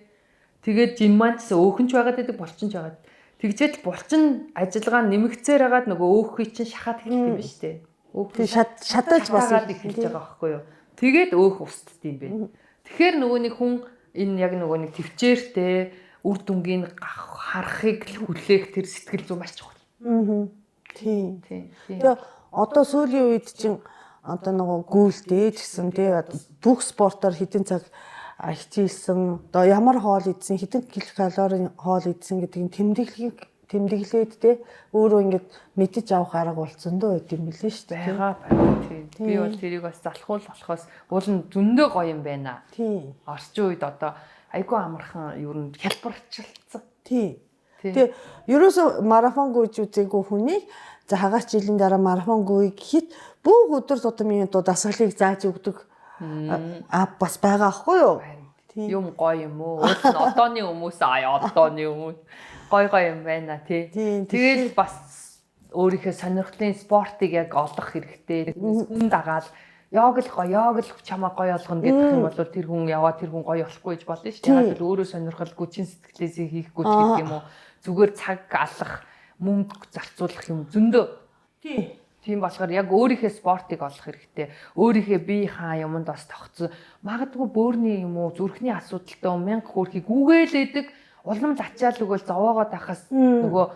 Тэгээд жим маань ч өөхөнч байгаад байдаг булчин ч байгаад. Тэгжээд булчин ажиллагаа нэмэгцээр хагаад нөгөө өөхөй чинь шахаад эхэлдэг юм шүү дээ. Өөхөй шатааж бас эхэлж байгаа байхгүй юу. Тэгээд өөх устд юм бэ. Тэгэхээр нөгөө нэг хүн энэ яг нөгөө нэг төвчээртэй үр дүнгийн харахыг хүлээх тэр сэтгэл зүй маш чухал. Тийм. Тэгээ одоо сүүлийн үед чинь одоо нөгөө гүйлтэй гэсэн тий бүх спортоор хэдэн цаг хичээлсэн одоо ямар хоол идсэн хэдэн килокалорийн хоол идсэн гэдэг нь тэмдэглээд тий өөрөө ингээд мэдэж авах арга болсон дөө байт юм билээ шүү дээ. Байгаа. Би бол тэрийг бас залхуул болохоос уул нь зөндөө гоё юм байна. Тий. Орчин үед одоо айгүй амархан ер нь хялбарчлалцсан. Тий. Тэгээ ерөөсө марафон гүйж үзээгүй хүнийг за хагас жилийн дараа марафон гүйе гэхэд бүх өдөр тутмын дасгалыг зааж өгдөг бас байгаа аахгүй юу? Юм гоё юм уу? Одооны хүмүүс одооны хүмүүс гоё юм байна тий. Тэгээд бас өөрийнхөө сонирхлын спортыг яг олох хэрэгтэй. Хүн дагаад яг л чамаа гоё болгоно гэдэг юм бол тэр хүн яваад тэр хүн гоё болохгүй гэж болно шүү дээ. Яг л өөрөө сонирхолгүй чин сэтгэлээсээ хийхгүй ч гэдэг юм уу. Зүгээр цаг алах, мөнгө зарцуулах юм зөндөө. Тийм болохоор яг өөрийнхөө спортыг олох хэрэгтэй. Өөрийнхөө бие хаа юмд бас тогтсон. Магадгүй бөөрийн юм уу, зүрхний асуудалтай 1000 хөөрхий гүгээлээдэг улам зачаал өгөөл зовоогоод ахаас нөгөө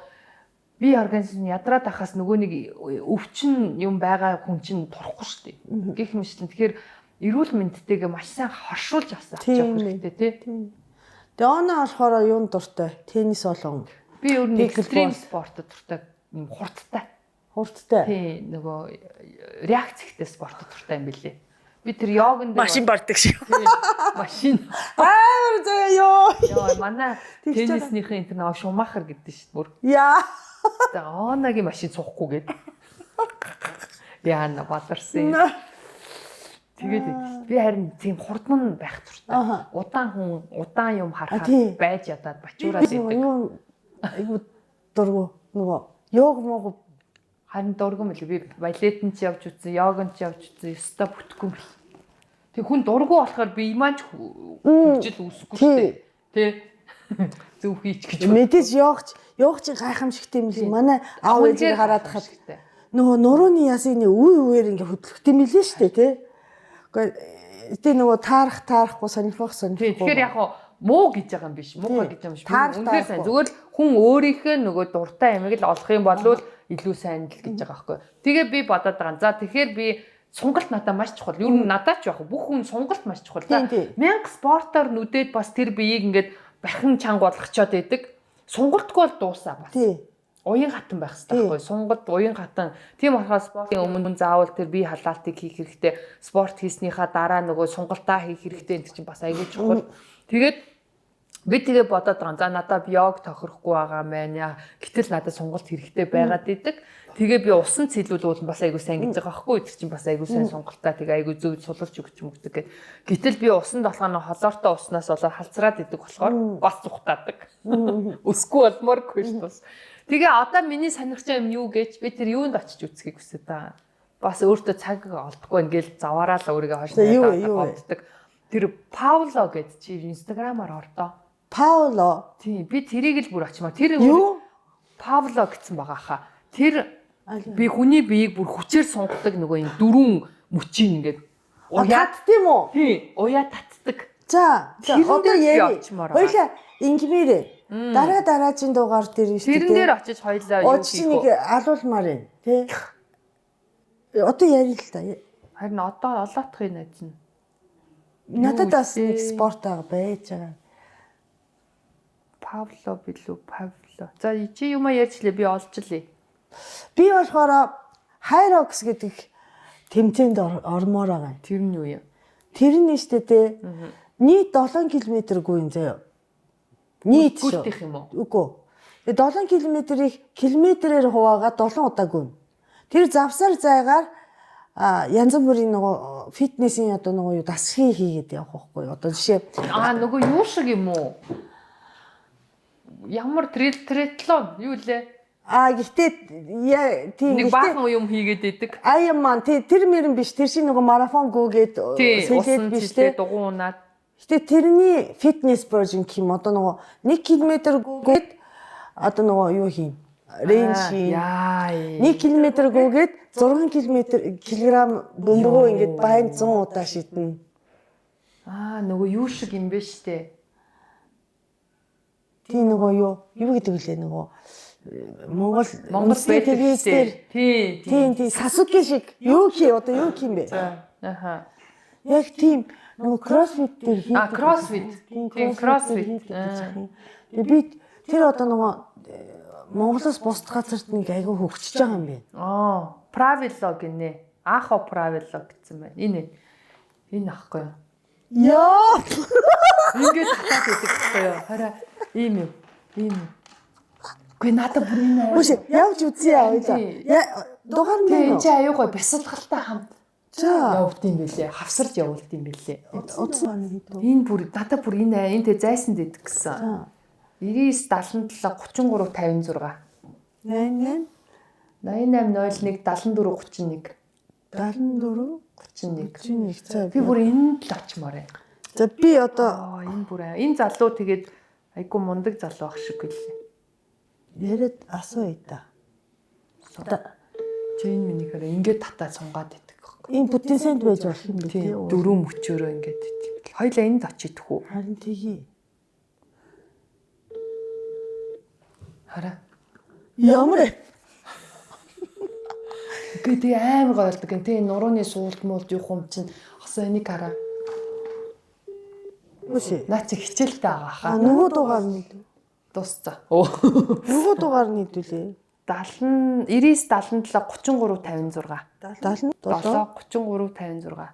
бие организм ядраад ахаас нөгөө нэг өвчин юм байгаа хүн чинь турохгүй шүү дээ. Гэх мэтлэн тэгэхээр эрүүл мэндтэйгээ маш сайн хоршуулж авах хэрэгтэй тий. Тэгээ оноо болохоор юун дуртай? Теннис болон би өөр нэг экстрим спортод дуртай юм хурдтай. Хурдтай. Тий, нөгөө реакц ихтэй спортод дуртай юм билээ. Би тэр йогонд машин бардаг шиг. Машин. Аа зөө ёо. Яа, манай тенниснийхэн интернет Шумахер гэдэг шүү дээ бүр. Яа. Тэгээ онагийн машин суухгүй гээд. Яана бадарсан. Тэгээд би харин тийм хурдан байх туртай. Удаан юм харахад байж ядаад бачуураад идэг. Айгу дургу нөгөө йог мог харин дургу мэл би балетын ч явж үзсэн, йогонд ч явж үзсэн, өстой бүтгэхгүй мэл. Тэг хүн дургу болохоор би имааж хөгжил үүсэхгүй шүү дээ. Тэ зөв хийч гэж. Мэдээж йог чи гайхамшигтай юм л манай аав ээжийг хараад хахад нөгөө нурууны ясны үе үеэр ингээ хөдлөхт юм лээ шүү дээ, тэ. Гэхдээ нөгөө таарахгүй сонирхох. Тэгэхээр яг муу гэж байгаа юм биш. Муухай гэж юм биш. Үнээр сайн. Зүгээр хүн өөрийнхөө нөгөө дуртай ямиг л олох юм бол илүү сайн л гэж байгаа байхгүй. Тэгээ би бодоод байгаа. За тэгэхээр би сонголт надад маш чухал. Юу н надад ч яг бүх хүн сонголт маш чухал. 1000 спортоор нүдээд бас тэр биеийг ингээд бахин чанга болгочоод идэг. Сонголтгүй бол дуусаа бас. Уян хатан байх хэрэгтэй байхгүй. Сонголт уян хатан. Тийм болохоор спортын өмнө заавал тэр бие халаалтыг хийх хэрэгтэй. Спорт хийснийхаа дараа нөгөө сонголтоо хийх хэрэгтэй энэ чинь бас аягүй чухал. Тэгээд би тэгээ бодоод байгаа. За надад йог тохирохгүй байгаа мэн. Гэтэл надад сонголт хэрэгтэй байгаад идэг. Тэгээ би усан цэлүүлвэл бас аягүй сайн гэж байгаа байхгүй. Тэр чинь бас аягүй сайн сонголтоо тэгээ аягүй зөв сулж өгч мөгдөг гэх. Гэтэл би усанд болохоор холоортой уснаас болоод халцраад идэг болохоор бас зүхтаадаг. Өсгүй болмооргүй шүү дээ. Тэгээ одоо миний сонирхож байгаа юм юу гэж би тэр юунд очиж үзхийг хүсэж байгаа. Бас өөртөө цаг олдохгүй ингээл заваараа л өөрийгөө хойшоо боддог. Тэр Пауло гэж чи инстаграмаар ордоо. Пауло. Тийм би тэрийг л бүр очимаа. Тэр Пауло гэсэн байгаа хаа. Тэр би хүний биеийг бүр хүчээр сунгадаг нөгөө юм дөрвөн мөчийн ингээд татд юм уу? Тийм уяа татдаг. За одоо яа. Хоёлаа ингмээрээ. Дараагийн дугаар дээр шүү дээ. Тэрэн дээр очиж хоёлаа юу хийх вэ? Нэг алуулмаар юм, тий. Одоо яри л та. Харин одоо олоотхын найз нь. Надад бас нэг спорт байгаа байж байгаа. Павло билүү, Павло. За чи юм ярьчлаа би олжлээ. Би болохоор Хайрокс гэдэг тэмцээнд ормоор байгаа. Тэр нь юу юм? Тэр нь шүү дээ. Нийт 7 км-гүй юм заяа. Нийт гүйтэх юм уу? Үгүй. Тэгээ 7 км-ийг километрээр хуваагаад 7 удаа гүн. Тэр завсар зайгаар янз бүрийн нөгөө фитнесийн одоо нөгөө юу дасгий хийгээд явах байхгүй. Одоо жишээ нөгөө юу шиг юм уу? Ямар триатлон юу лээ? Гэхдээ тийм нэг баахан юм хийгээд идэг. Айман тэр мөрөн биш. Тэр шиг нөгөө марафон гүгээд сэлээд биш те. Дугуй унаад. Гэтэ тэрний фитнес version юм одоо нөгөө 1 км гүгээд одоо нөгөө юу хийн рейнж хийн 1 км гүгээд 6 килограмм бөмбөгөө ингээд байн 100 удаа шиднэ. Нөгөө юу шиг юм бэ штэ. Тийм нөгөө юу гэдэг вүлээ нөгөө Монгол телевизээр тийм Сасуки шиг юу одоо юу юм бэ? Яг тийм нөгөө кроссфит дээр хийдэг. Кроссфит. Тийм кроссфит. Тэгээ би тэр одоо нөгөө Монголоос бусад газарт нэг айгүй хөгжиж байгаа юм байна. Правило гинэ. Ахо правило гэсэн байна. Энэ ахгүй юу? Яа. Ингээд татаад байдаг байхгүй юу? Хараа ийм юм. Гүй надад бүр энэ Үгүй явж үзье ойлаа. Дугаар нь энэ чи аюу гой бясалгалтай хамт явуулт юм бэлээ. Хавсарж явуулт юм бэлээ. Энэ бүр надад бүр энэ зайсан дэдэг гэсэн. 99 77 33 56 88 01 74 31 За би бүр энд л очмоор байна. За би одоо энэ залуу тэгээд айгу мундаг залуу ах шиг гэлээ. Яриад асууя да. Жин минийхээр ингээд татаа сунгаад байдаг байхгүй. Ийм бүтэн санд байж болох юм бэ тий. Дөрөв мөчөөрөө ингээд байдаг. Хоёлаа энд очидх үү? Харин тгий. Хараа. Ямар Гэдэг амар гоё болдог. Тэ нурууны суулт муулт юу хум чинь осоо энийг хараа. Үгүй. Наа чи хичээлтэй байгаа хаа. Нөгөө дугаар нь Дууссан. Оо. нөгөө дугаар нь хэдүүлээ. 70 99 77 33 56. 77 33 56.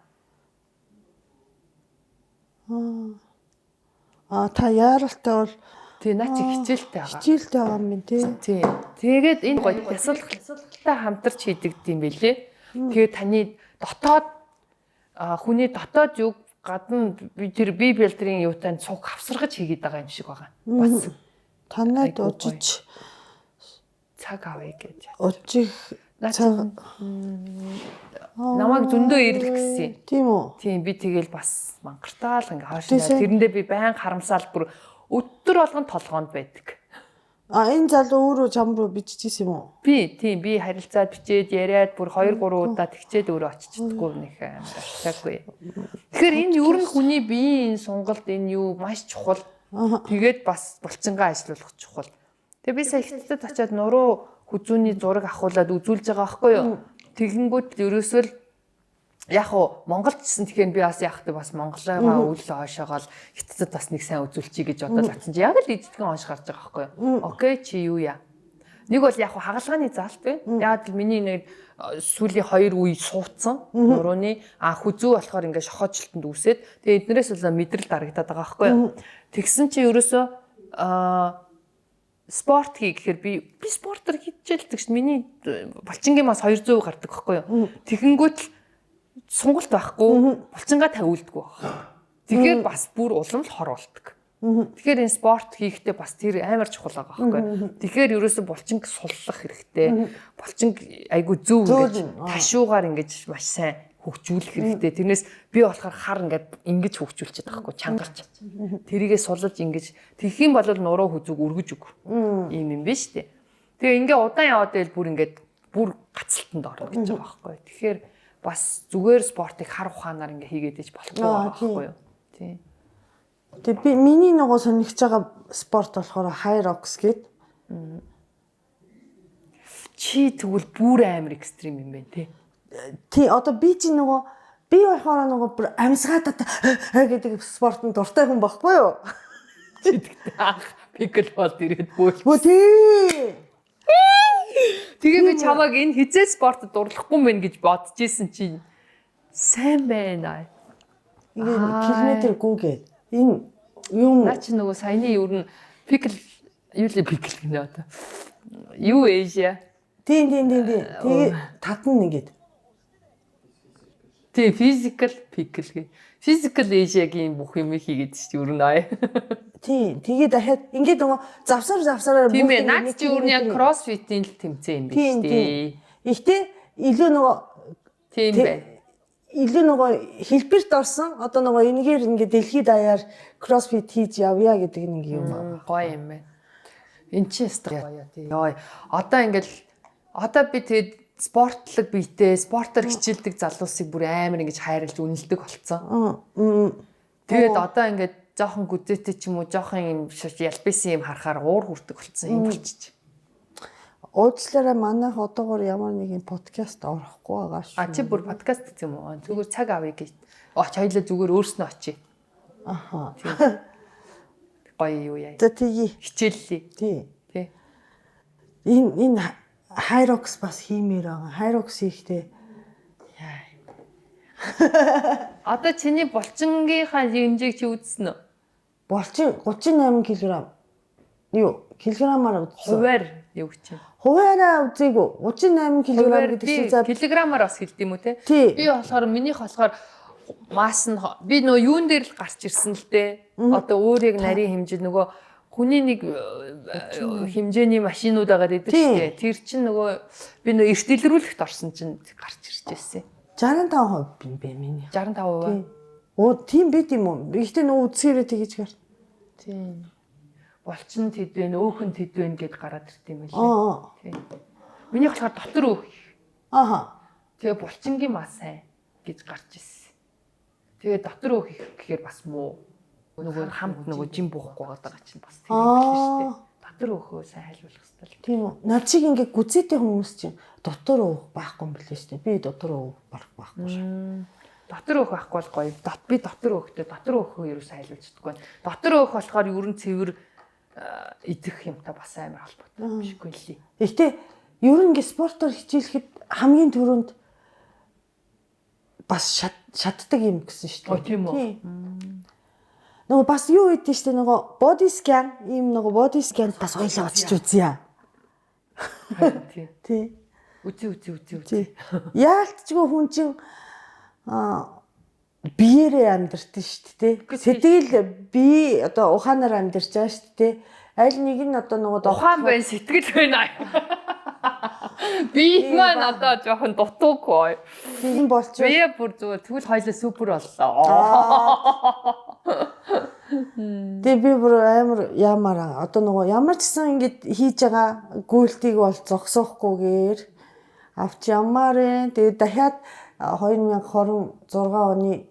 Та яаралтай бол Тий наа чи хичээлтэй байгаа. хичээлтэй байгаа юм тий. Тий. Тэгээд энэ гоё бясалгалтай хамтарч хийдэг юм бэлээ. Тэгээд таны дотоод хүний дотоод юг гадна тэр бие билдрийн юутай цуг хавсаргаж хийгээд байгаа юм шиг байгаа. Бас Танад ужиж цаг авъя гэж. ужих цаг Намайг зөндөө ирлэх гэсэн. тийм үү? Тийм би тэгэл бас мангартаал ингээ хаашаа тэрэндээ би байн харамсаал бүр өдөр болгон толгоонд байдаг. Энэ залуу өөрөө чам руу биччихсэн юм уу? Би харилцаад бичээд яриад бүр 2 3 удаа тэгчээд өөрөө очичдаггүй нэг амарчаагүй. Тэгэхээр энэ ер нь хүний биеийн сонголт энэ юу маш чухал. Тэгээд бас булчингаа ажиллуулах чухал. Тэгээ би сая ихтэйд очиад нуруу хүзүүний зураг авахуулаад үзүүлж байгаа байхгүй юу? Тэгэнгүүт ерөөсөө л яг уу Монголд гисэн тэгэхээр би бас яахтай бас Монголыгаа үл хойшоогоол хятадд бас нэг сайн үзүүлчихье гэж бодоод атсан чи яг л эзэдгэн онш гарч байгаа байхгүй юу. Окей чи юу яа. Нэг бол яг уу хагалгааны заалт байна. Яг л миний нэг сүүлийн 2 үе суудсан нурууны хүзүү болохоор ингээ шохоочлолтод үсээд тэгээ эднэрээс бол мэдрэл дарагдаад байгаа байхгүй юу. Тэгсэн чи ерөөсөө спорт хий гэхээр би спортер хийчихэлдэг ш. Миний булчингийн мас 200% гардаг байхгүй юу. Тэгэнгүүт л сонголт байхгүй булчингаа тавиулдаггүй байна. Тэгэхээр бас бүр улам л хор болдог. Тэгэхээр энэ спорт хийхдээ бас тэр амар чухал байгаа байхгүй. Тэгэхээр ерөөсө булчинг суллах хэрэгтэй. Булчинг айгу зөв ингэж ташуугаар ингэж маш сайн хөгжүүлэх хэрэгтэй. Тэрнээс би болохоор хар ингэж хөгжүүлчихэд байхгүй чангарч. Тэрийгээ сулж ингэж тэгэх юм бол нуруу хүзүүг өргөж өг. Ийм юм биш үү? Тэгээ ингээ удаан яваад байл бүр гацалтанд орно гэж байгаа байхгүй. Тэгэхээр бас зүгээр спортыг хар ухаанаар ингээ хийгээд иж болохгүй байхгүй юу? Тийм. Тэгээ би миний нөгөө сонирхож байгаа спорт болохоор хайрокс гээд. Чи тэгвэл бүр амар экстрим юм байна тий. Тий одоо би чи нөгөө би болохоор нөгөө бүр амсгаадаа гэдэг спортод дуртай хүн байхгүй юу? Чи тэгтээ пикл бол ирээд бөөл. Бөө тий. Тэгээ би чамайг энэ хизээ спортод дурлахгүй мэн гэж бодож исэн чи сайн байна. Километр гүгээд энэ юм наа чи нөгөө саяны юу н пикл юу л пикл гэнэ одоо. Юу Эйжиа? Тийм. Тэгээ татна ингээд. Тий физикал пикл гэ. Физикал Эйжиагийн бүх юм хийгээд чи юу нэ. Тийм. Тэгээ дахиад ингээд нөгөө завсараар тийм ээ. Наад чи юу н яг кроссфитийн л тэмцээн юм биш тий. Ихтэй илүү нөгөө тийм бай. Илүү нөгөө хэлбэрт орсон. Одоо нөгөө энэгээр ингээд дэлхийд даяар кроссфит хийж явъя гэдэг нэг юм аа. Гоё юм байна. Энд чи гоё тий. Йоо. Одоо би тэгээд спортлог биетэй, спортоор хичээлдэг залуусыг бүр амар ингэж хайрлж үнэлдэг болцсон. Тэгээд одоо ингээд жоохон гүзээтэй ч юм уу, жоохон юм ялбисан юм харахаар уур хүрдэг болцсон юм болчих. Уучлаарай манайх одоогоор ямар нэгэн подкаст орохгүй байгаа шүү. Чи бүр подкаст гэх юм уу? Зүгээр цаг авъя гэж. Хоёлаа зүгээр өөрснөө очие. Аха. Гоё юу яа. За тэгье. Хичээллээ. Тий. Энэ хайрокс бас хиймээр байгаа. Хайрокс хийхдээ Одоо чиний булчингийнхаа хэмжээг чи үзсэн үү? Булчин 38 кг. Юу? Килограммаар үзсэн. Хуваар юу гэж чинь? Хуваараа үзээгүй. 38 кг гэдэг чинь за килограммаар бас хэлдэг юм уу те? Би болохоор минийх болохоор масс нь би нөө юун дээр л гарч ирсэн л те. Одоо өөрийг нарийн хэмжээ нөгөө хүний нэг хэмжээний машинууд байгаа гэдэг шүү дээ. Тэр чинь нөгөө би нөө эрт илрүүлэхт орсон чинь гарч ирж байсан. 65% юм бэ миний. 65%. Оо тийм байт юм уу? Ихтэй нөгөө үсгээрээ тэгэж гар. Тийм. Булчин тэдвэн, өөхөн тэдвэн гэд гараад ирд юм байлээ. Тийм. Миний болохоор дотор өөх. Аха. Тэгээ булчингийн мас сайн гэж гарч ирсэн. Тэгээ дотор өөх гэхээр бас муу. Нөгөө хамт нөгөө жим буухгүй байгаа чинь бас тэр юм биш шүү дээ. Дотор өөхөө сайн хайлуулах хэрэгтэй. Тийм үү. Над шиг ингээ гүзээтэй хүмүүс чинь дотор өөх байхгүй юм билээ шүү дээ. Би дотор өөх байхгүй шүү. Дотор өөх байхгүй бол гоё. Би дотор өөхтэй дотор өөхөө юу сайлуулчихдаггүй. Дотор өөх болохоор ерөн цэвэр идэх юмтай бас амар холбоотой бишгүй лээ. Гэхдээ ер нь ингээ спортоор хичээлэхэд хамгийн түрүүнд бас шатдаг юм гэсэн шүү дээ. Тийм үү. Нөгөө бас юу гэдэг чинь нөгөө body scan ийм нөгөө body scan бас ойлоо очиж үзье. Тий. Үгүй. Яалтчгүй хүн чинь биеэрээ амьдэрдэг шүү дээ. Сэтгэл би одоо ухаанаар амьдэрч байгаа шүү дээ. Аль нэг нь одоо нөгөө ухаан байна, сэтгэл байна. Би маань одоо жоохон дутуугүй. Тийм болчих. Би бүр зүгээр тэгвэл хоёлаа супер боллоо. Тэгээ би бүр амар ямараа одоо нөгөө ямар ч гэсэн ингэж хийж байгаа гүйлтийг бол зогсоохгүйгээр авч ямаарэ. Тэгээ дахиад 2026 оны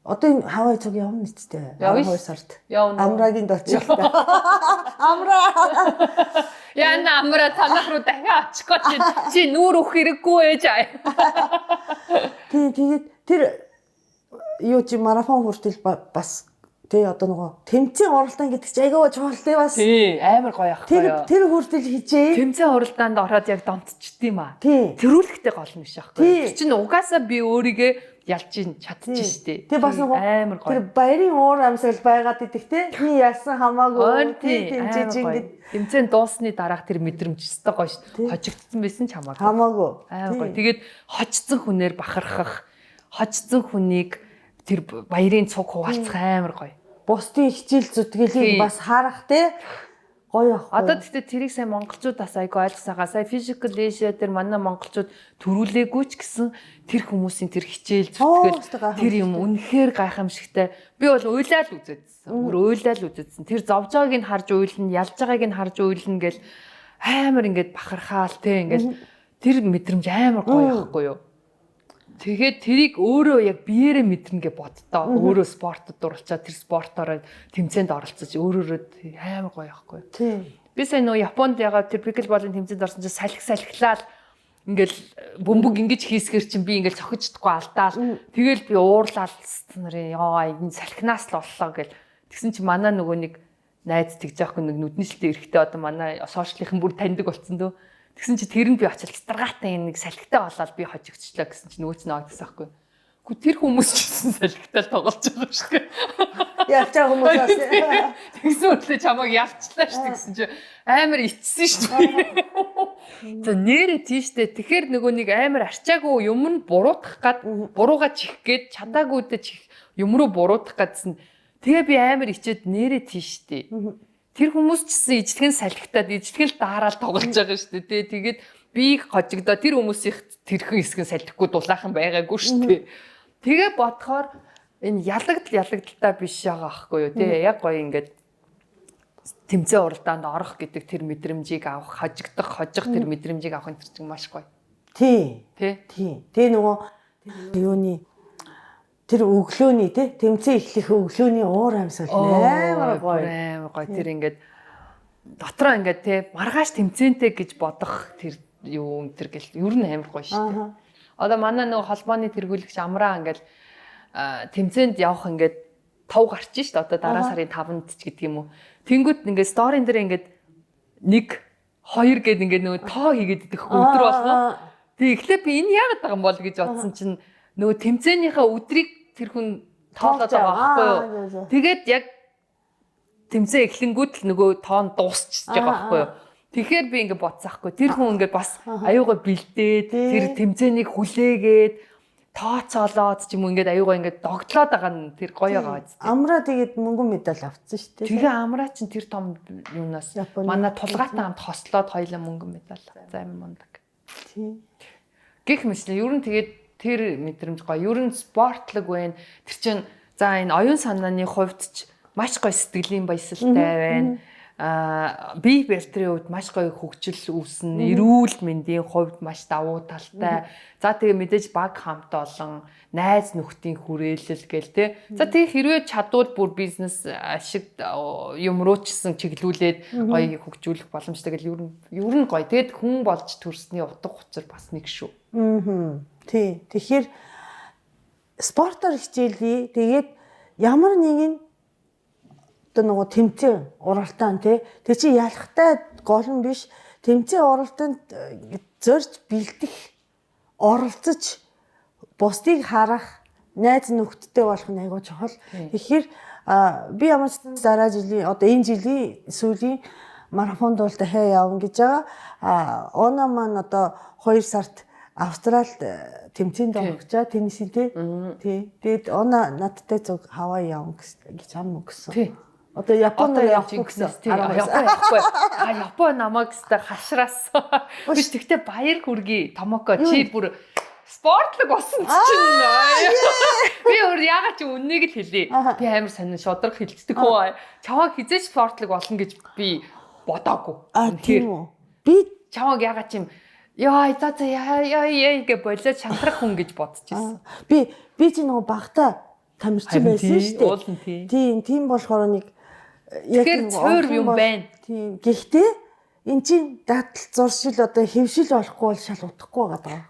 одоо энэ хавай цуг явна нэсттэй. 12 сард. Амрагийн дочилтай. Амра. Яна амра танах руу дахиад очихгүй чи нүүр өх хэрэггүй ээж аа. Тэгээд тэр юу чи марафон хүртэл бас тий одоо нөгөө тэмцээн оролдоно гэдэг чи айгаа чухалтай бас. Тий амар гоё ах гоё. Тэр хүртэл хичээ. Тэмцээн оролдоонд ороод яг донтчихдээ маа. Тэрүүлэхтэй гол юм биш ах гоё. Тэр чинь угаасаа би өөрийгөө ялж чадчих штеп. Тэг бас нөгөө амар гоё. Тэр баярын уур амьсгал байгаад идэх те. Хин ялсан хамаагүй тэмцээж ингэж тэмцээн дуусны дараах тэр мэдрэмж өстой гоё шүү. Хожигдсан байсан ч хамаагүй. Хамаагүй. Амар гоё. Тэгээд хожцсон хүнээр бахархах, хожцсон хүнийг тэр баярын цуг хуваалцах амар гоё. Бусдын хичээл зүтгэлийг бас харах те. Гоё ах. Одоо тэгтээ тэрийг сайн монголчуудаас айгүй ойлгосаага. Сая physical Asia дээр манай монголчууд төрүүлээгүй ч гэсэн тэр хүмүүсийн тэр хичээл зүтгэл тэр юм үнэхээр гайхамшигтай. Би бол уйлал үзэдсэн. Уйлал үзэдсэн. Тэр зовж байгааг нь харж уйлна, ялж байгааг нь харж уйлна гэл амар ингээд бахархаал те ингээд тэр мэдрэмж амар гоё байхгүй юу? Тэгээд тэрийг өөрөө яг биеэрээ мэдэрнэ боддоо. Өөрөө спортод дурлцаад тэр спортороо тэмцээнд оролцож өөрөөрөө амар гоё байхгүй. Тийм. Би сая нөө Японд ягаад тэр пиклболын тэмцээнд орсон чинь салхилаад ингээл бөмбөг ингэж хийсгэр чинь би ингээл цохиждохгүй алдаал. Тэгэл би уурлаад нарын яа энэ салхинаас л боллоо гэл. Тэгсэн чинь манай нөгөө нэг найз тэгж яахгүй нэг нүдний шилтэй эрэхтэй одоо манай сошиалийнхан бүр таньдаг болсон дөө. Тэгсэн чи тэр нь би очил старгаатай нэг салхитай болоод би хожигдчихлаа гэсэн чи нөгөөч нь ойлгосон байхгүй. Гү тэр хүмүүс ч гэсэн салхитай тоглож байгаа шүү дээ. Ялч байгаа хүмүүс. Тэгсэн үрлээ чамайг ялчлаа шүү дээ гэсэн чи амар ичсэн шүү дээ. За нэрээ тийштэй тэгэхээр нөгөө нэг амар арчаагүй юм нь буруутгах гад бурууга чих гээд чадаагүйдээ чих юм руу буруутгах гадсан. Тэгээ би амар ичээд нэрээ тийштэй. Тэр хүмүүс ч гэсэн ижлэгэн салхитаад ижлэгэн дараал тоглож байгаа шүү дээ. Тэгээд би хожигдоо тэр хүмүүсийн тэрхэн хэсгэн салхихгүй дулаахан байгаагүй шүү дээ. Тэгээ бодохоор энэ ялагдaltaа биш байгаа аахгүй юу тий. Яг гоё ингээд тэмцээн уралдаанд орох гэдэг тэр мэдрэмжийг авах, хожих тэр мэдрэмжийг авах энэ чинь маш гоё. Тий. Тэгээ нөгөө юуны тэр өглөөний тий тэмцээн эхлэх өглөөний уур амьсгал амар гоё. Тэр ингээд дотроо ингээд тий маргааш тэмцээнтэй гэж бодох тэр юу тэр гэл ер нь амар гоё шүү дээ. Одоо манай нөгөө холбооны тэргүүлэгч амраа ингээд тэмцээнд явах ингээд тав гарч шít одоо дараа сарын 5-нд ч гэдэг юм уу. Тэнгүүт ингээд сторийн дээр ингээд 1 2 гэд ингээд нөгөө тоо хийгээд идэх өдөр болно. Тэг эхлээ би энэ яагаад байгаа юм бол гэж бодсон чинь нөгөө тэмцээнийхээ өдрийг тэр хүн тоолоод байгаа байхгүй юу. Тэгээд яг тэмцээн эхлэнгүүт л нөгөө тоон дуусчихж байгаа байхгүй юу. Тэгэхээр би ингээд бодсаахгүй. Тэр хүн ингээд бас аюугаа бэлдээд тэр тэмцээнийг хүлээгээд тооцоолоод ч юм уу ингээд аюугаа ингээд догтлоод байгаа нь тэр гоё байгаа зү. Амраа тэгээд мөнгөн медаль авцсан шүү дээ. Тэгээ амраа чинь тэр том юунаас манай тулгаатай хамт хослоод хоёлаа мөнгөн медаль займ мундаг. Тийм. Гэх мэтлээ ер нь тэгээд тэр мэдрэмж гоё. Ер нь спортлог байна. Тэр чинь за энэ оюун санааны хувьд ч маш гоё сэтгэлийн баясгалтай байна. бие барьтрын хувьд маш гоё хөгжил үүснэ. Эрүүл мэндийн хувьд маш давуу талтай. За тэгээ мэдээж баг хамт олон найз нөхдийн хүрээлэл гээл те. За тэгээ хэрвээ чадвал бүр бизнес ашиг юм руу ч гэсэн чиглүүлээд гоё хөгжүүлэх боломжтой гэл ер нь гоё. Тэгэд хүн болж төрсний утга учир бас нэг шүү. Тий. Тэгэхээр спортоор хичээлээ. Тэгээд ямар нэгэн одоо нөгөө тэмцээн уралдаан тий. Тэг чи ялахтай гол нь биш. Тэмцээн уралдаанд зорж бэлдэх, оролцож бусдыг харах, найз нөхдөдтэй болох нь айгүй чухал. Тэгэхээр би ямар ч дараа жилийн одоо энэ жилийн сүүлийн марафонд бол дахиад явна гэж байгаа. Оноо маань одоо 2 сард Австралид тэмцээнд орох гэж теннисийн тий. Тэгээд оноо надтай зүг Хавай явна гэж ам өгсөн. Тий. Одоо Японд явахгүй гэсэн. Япон намайг өстой хашраас. Би тэгтээ баяр хүргэе. Томоко чи бүр спортлог болсон чинь. Би өөр ягаад чи үннийг л хэлье. Би амар сонин шодрог хилцдэг хөө. Чаваа хизээч спортлог болно гэж би бодоогүй. Тийм үү. Би чаваг ягаад чим яа гэ болоод шантрах хүн гэж бодчихсон. Би чи нөгөө багтаа тамирчин байсан шүү дээ. Тийм болохоор нэг яг цоор юм байна. Тийм. Гэхдээ эн чинь дадал зуршил одоо хэвшил болохгүй бол шал утахгүй байгаа.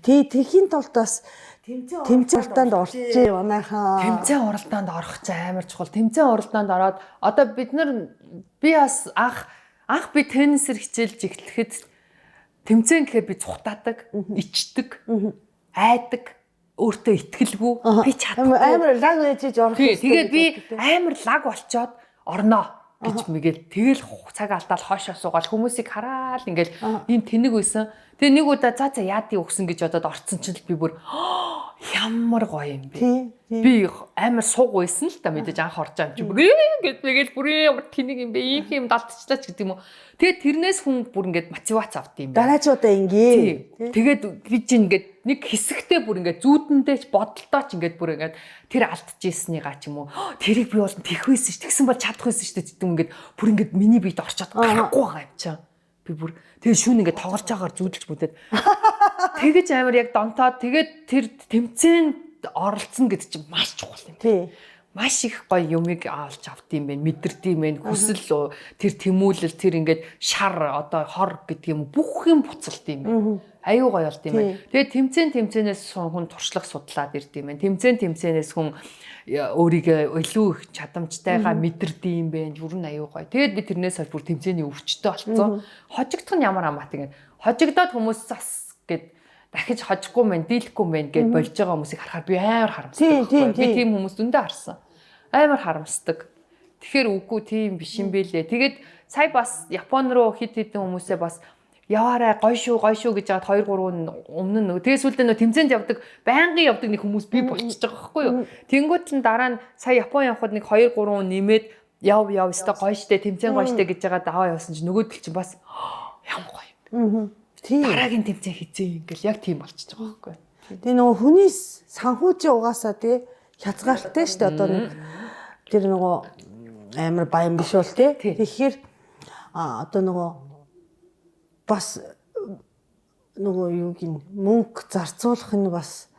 Тэхийн тулд бас тэмцээн уралдаанд орчих манайхаа. Тэмцээн уралдаанд орох ч амар чухал. Тэмцээн уралдаанд ороод одоо би бас анх би теннисээр хичээлж эхлэхэд тэмцээн гэхээр би цухтаадаг, ичдэг, айдаг, өөртөө итгэлгүй, би чадахгүй. Амар лаг ээжиж орох. Тэгээд би амар лаг болчоод орноо гэж мэгэл тэгэл цаг алдаал хоошоо суугаад хүмүүсийг хараад ингээл ийм тэнэг байсан. Тэгээ нэг удаа за яадыг өгсөн гэж бодоод орцсон чинь би бүр ямар гоё юм бэ. Би амар сууг байсан л та мэдээж анх орж байгаа юм чи бүр ингээд мэгэл бүр ямар тэнэг юм бэ. Ийм далтчлаа ч гэдэг юм уу. Тэгээд тэрнээс хүн бүр ингээд мотивац авт юм байна. Дараачудаа ингээ. Тэгээд би чинь ингээд нэг хэсэгтээ бүр ингээд зүүдэндээ ч бодолдоо ч ингээд бүр ингээд тэр алдчихсныгаа ч юм уу. Тэрийг би бол тэх байсан ш. Тэгсэн бол чадах байсан ш гэдэг юм ингээд бүр ингээд миний биед орчоод гарахгүй байгаа юм чам. Би бүр тэгээд шүүн ингээд тоглож байгаагаар зүүдэлж бүдээд тэгэж амар яг донтоод тэгээд тэр тэмцээнд оролцсон гэдэг чинь маш чухал юм. Тий. Маш их гоё юмыг авч авдсан юм байна. Мэдэрдэг юм байна. Хүсэл тэр тэмүүлэл тэр ингээд шар одоо хор гэдэг юм бүх юм буцалт юм. Аюу гоё болд юм байна. Тэгээд тэмцээнээс хүн туршлага судлаад ирд юм байна. Тэмцээнээс хүн өөрийгөө илүү их чадамжтайгаа мэдэрдэг юм байна. Юу н аюу гоё. Тэгээд би тэрнээс хойш бүр тэмцээний өвчтөй болцсон. Хожигдох нь ямар хамаатай гэнэ. Хожигдоод хүмүүс зас гэд дахиж хожихгүй мэн, дийлэхгүй мэн гэж болж байгаа хүмүүсийг харахаар би амар харамсдаг. Би тийм хүмүүс дүндээ харсан. Амар харамсдаг. Тэгэхээр үгүй тийм биш юм бэлээ. Тэгээд сая бас Япон руу хит хитэн хүмүүсээ бас яваарай гоё шүү гэж хаад 2-3 өмнө нь тэгээ сүүлдээ нөө тэмцээнд явдаг байнгын явдаг нэг хүмүүс би болчихж байгаа байхгүй юу. Тэнгүүт нь дараа нь сая Япон явхад нэг 2-3 нэмээд яв өстой гоё штэ тэмцээн гоё штэ гэж байгаа даваа явсан чинь нөгөөдөл чинь бас ямар гоё. Тийм. Дараагийн тэмцээн хизээ ингээл яг тийм болчихж байгаа байхгүй. Тэгээ нөгөө хүний санхүүжи угаасаа тий хязгаартай шүү дээ одоо нэг тэр нөгөө амар баян биш бол тий. Тэгэхээр одоо нөгөө бас нөгөө юу гин мөнгө зарцуулах нь бас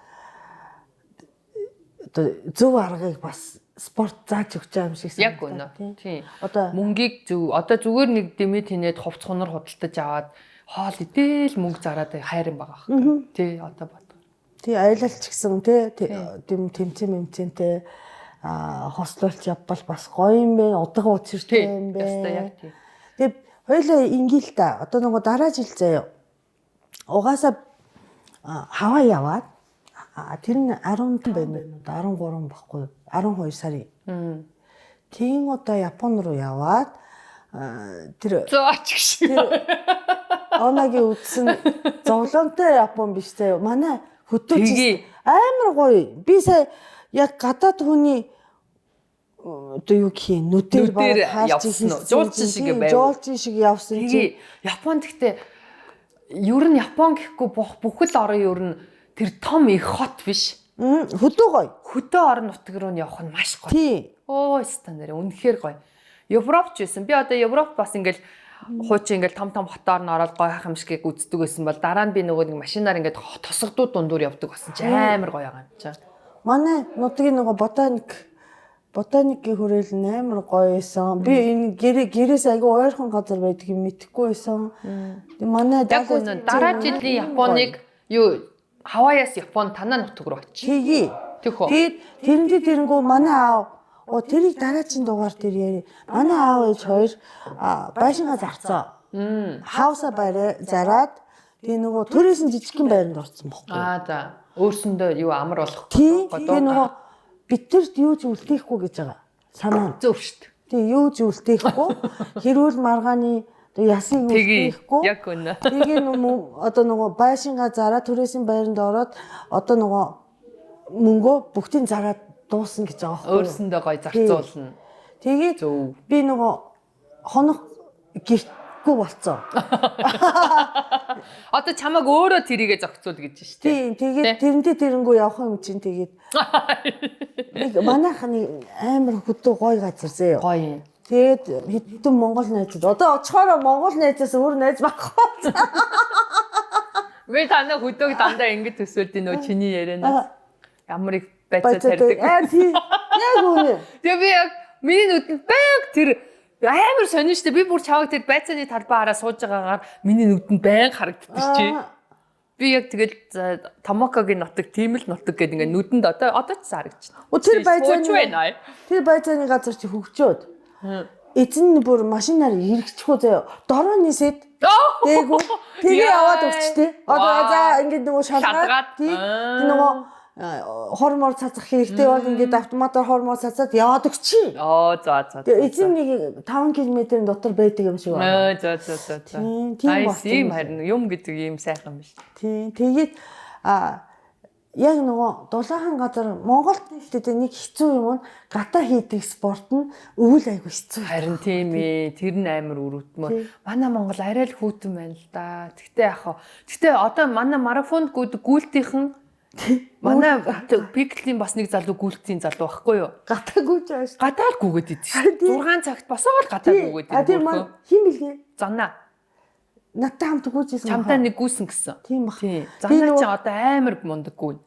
одоо зөв аргыг бас спорт зааж өгч байгаа юм шиг санагдав. Яг үнэ. Тийм. Одоо мөнгийг одоо зүгээр нэг дэмэд хийнээд хувц хунар худалдаж аваад хоол идээл мөнгө зараад хайрын байгаа хэрэг. Тий одоо бод. Тий аялалч гэсэн тий тэмцээнтэй хослолч явбал бас гоё юм бэ. Удаан учиртай юм бэ. Яг тий. Тэгээ хоёлаа ингээл та одоо нөгөө дараа жил заяа угаасаа Хавай яваад тэр нь 10 байна. 13 баггүй 12 сарын. Тийм одоо Япон руу яваад тэр зооч гэж. Онагийн үдсэн зовлонтой Япон биш заяа. Манай хөтөөч амар гоё. Би сая яг гадаад хүний одоо юу гэх юм нүдээр харж ирсэн. Жуулчин шиг байв. Жуулчин шиг явсан чи. Японд гэхдээ ер нь Япон гэхгүй бүхэл орон ер нь тэр том их хот биш. Хөдөө гоё. Хөдөө орон нутаг руу явах нь маш гоё. Тий. Оо стандарт үнэхээр гоё. Европч байсан. Би одоо Европ бас ингээл хуучин ингээл том хотоор н ороод гоё хах юм шиг үздэг байсан бол дараа нь би нөгөө нэг машинаар ингээд тосгодууд дундуур явдаг болсон. Амар гоё байгаа юм чаа. Манай нутгийн нөгөө ботаникийн хүрээлэн амар гоё байсан. Би энэ гэрээс аягүй ойрхон газар байдаг юм мэдэхгүй байсан. Тэгээ манай дараа жилийн Японыг юу Хавайаас Япон танаа нутаг руу очив. Тэгээ. Тэгээд тэрэнгүү манай аав тэрийг дараагийн дугаар дээр яри. Манай аав ээж хоёр байшингаа зарцсан. Хауса зараад тэгээ нөгөө төрөөсөн жижигхэн байранд орсон бохгүй. За. Өөрсөндөө юу амар болох. Тэгээ нөгөө бидэрт юу ч үлдээхгүй гэж байгаа. Санаа. Зөв шүү дээ. Тэгээ юу ч үлдээхгүй. Хэрүүл маргааны ясыг үлдээхгүй. Яг үнэ. Тэгээ одоо нөгөө байшингаа зараад төрөөсөн байранд ороод одоо нөгөө мөнгөө бүгдийг зараад дуусна гэж байгаа байхгүй юу? Өөрсөндөө гоё зарцуулна. Тэгээд би нөгөө хоног гэртгүй болцсон. Одоо чамайг өөрөө тэрийгэ зохицуул гэж шүү дээ. Тийм, тэгээд тэрэнгүү явах юм чинь тэгээд манайхны амар хөдөө гоё газар зөө. Гоё. Тэгээд хэдэн монгол найзууд одоо очихоор монгол найзаас өөр найз байхгүй. Би танаа хөдөг дандаа ингэж төсөөлдөг нөө чиний ярианаас ямар их байцаа тарьдаг. Тийм. Яг үнэ. Тэгээ би яг миний нүдэнд байг тэр амар сонин штэ би бүр чаваг тэр байцааны талбай хараа сууж байгаагаар миний нүдэнд байнг харагддаг чи. Би яг тэгэл Томокогийн нутаг тийм л нутаг гэдэг ингээ нүдэнд одоо ч харагдчихна. Тэр байцааны газар чи хөгжөөд. Эзэн бүр машинаар иргэчихүү заяа. Дороо нисээд дээгүү. Тэгээ яваад өгчтэй. Одоо за ингээд нөгөө шалгаад тийм нөгөө хормоор цацах хэрэгтэй бол ингээд автоматар хормоор цацаад яваад өгчий. За. Эзэн нэг 5 км-ийн дотор байдаг юм шиг байна. За. Тийм ийм харин юм гэдэг ийм сайхан биш. Тийм. Тэгээд яг нөгөө дулаахан газар Монголд хэлээд нэг хэцүү юм нь гата хийдэг спорт нь өвөл айгу хэцүү. Харин тийм ээ. Тэр нь амар өрөвдмөр. Манай Монгол арай л хүүтэн байна л да. Гэхдээ одоо манай марафонд гүйлтийнхэн манай пиклийн бас нэг залуу гүйлтийн залуу байхгүй юу? Гата гүйж байгаа шүү. Гатаал гүгээд идэв шүү. 6 цагт босоод гатаа гүгээд идэв. Тэр маань хин бэлгээ? Занна. Надтай хамт гүйжсэн. Чамтай нэг гүйсэн гэсэн. Тийм баг. Занна ч одоо амар мундаг гүйн.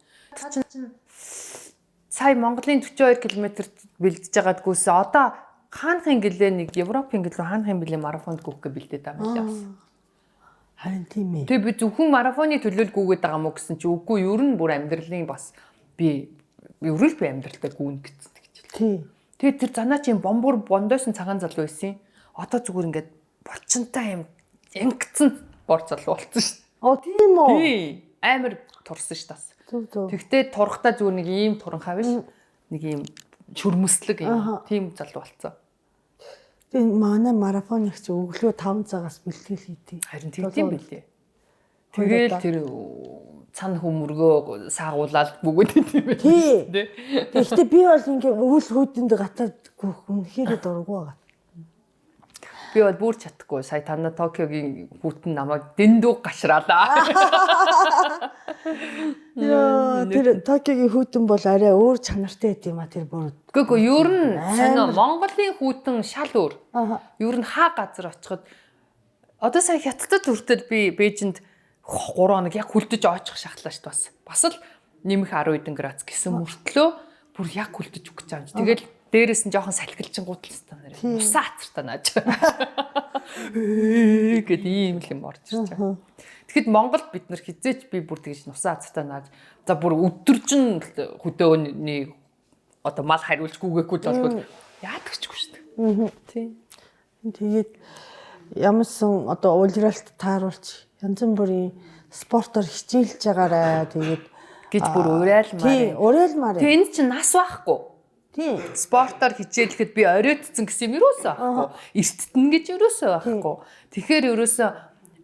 Сая Монголын 42 км-т бэлдэж байгаад гүйсэн. Одоо хаанхын гэлээ нэг Европын гэлөө хаанхын бэлээ марафонд гүйх гэ бэлдээд байгаа юм шиг. Харин тийм ээ. Тэгээ би зөвхөн марафоны төлөөл гүйгээд байгаа мó гэсэн чи үгүй ер нь бүр амьдралын бас би ерөөл би амьдралтай гүйн гэсэн гэж хэлээ. Тийм. Тэгээ тэр занаа чи бомбор бондойсон цагаан залуу байсан. Одоо зүгээр ингээд булчинтай юм янгцсан бор залуу болсон шүү. Тийм үү? Тийм. Амар турсан шүү тас. Тэгтээ турхтаа зүгээр нэг ийм туранхаа биш. Нэг ийм шүрмөслөг юм. Тийм залуу болсон. Тэгээ манай марафонч өглөө 5 цагаас бэлтгэл хийдэг. Харин тийм билээ. Тэгэл тэр цан хөмөргөө саагуулаад бүгд тийм байх. Тийм. Тэгэхдээ би бол ингээ өвөл хүйтэнд гатаад үнэхээр дургу байгаа. Би бол бүр чадахгүй. Сая танаа Токиогийн хүүтэн намайг дэндүү гашраалаа. Тэр Токиогийн хүүтэн бол арай өөр чанартай байт юм а тэр бүр. Гэхдээ ер нь сонио Монголын хүүтэн шал өөр. Ер нь хаа газар очиход одоо сая хятадд хүртэл би Бээжинд 3 хоног яг хүлдэж очих шахлаа шүү дээ бас. Бас л нэмэх 10 хэдэн градус гэсэн мөртлөө бүр яг хүлдэж өгч байгаа юм. Тэгэл дээрээс нь жоохон салхилчингууд л ста нэр. Усаа ацартаа нааж. Гэт ийм л юм орж ирж байгаа. Тэгэхэд Монголд бид нар хизээч би бүр тэгж нусаа ацартаа нааж. За бүр өдөржин хөдөөний одоо мал хариулж гүгээхгүй л болбол яадагчгүй шүү дээ. Тийм. Тэгээд ямарсан одоо улиралт тааруулж янз бүрийн спортоор хичээлж байгаарай. Тэгээд гэж бүр уриалмаар. Тийм, уриалмаар. Тэгээ энэ чинь нас байхгүй. Тийм. Спортоор хичээлэхэд би оройтцсан гэсэн юм юусоо байхгүй. Эрттэн гэж юусоо байхгүй. Тэгэхээр юусоо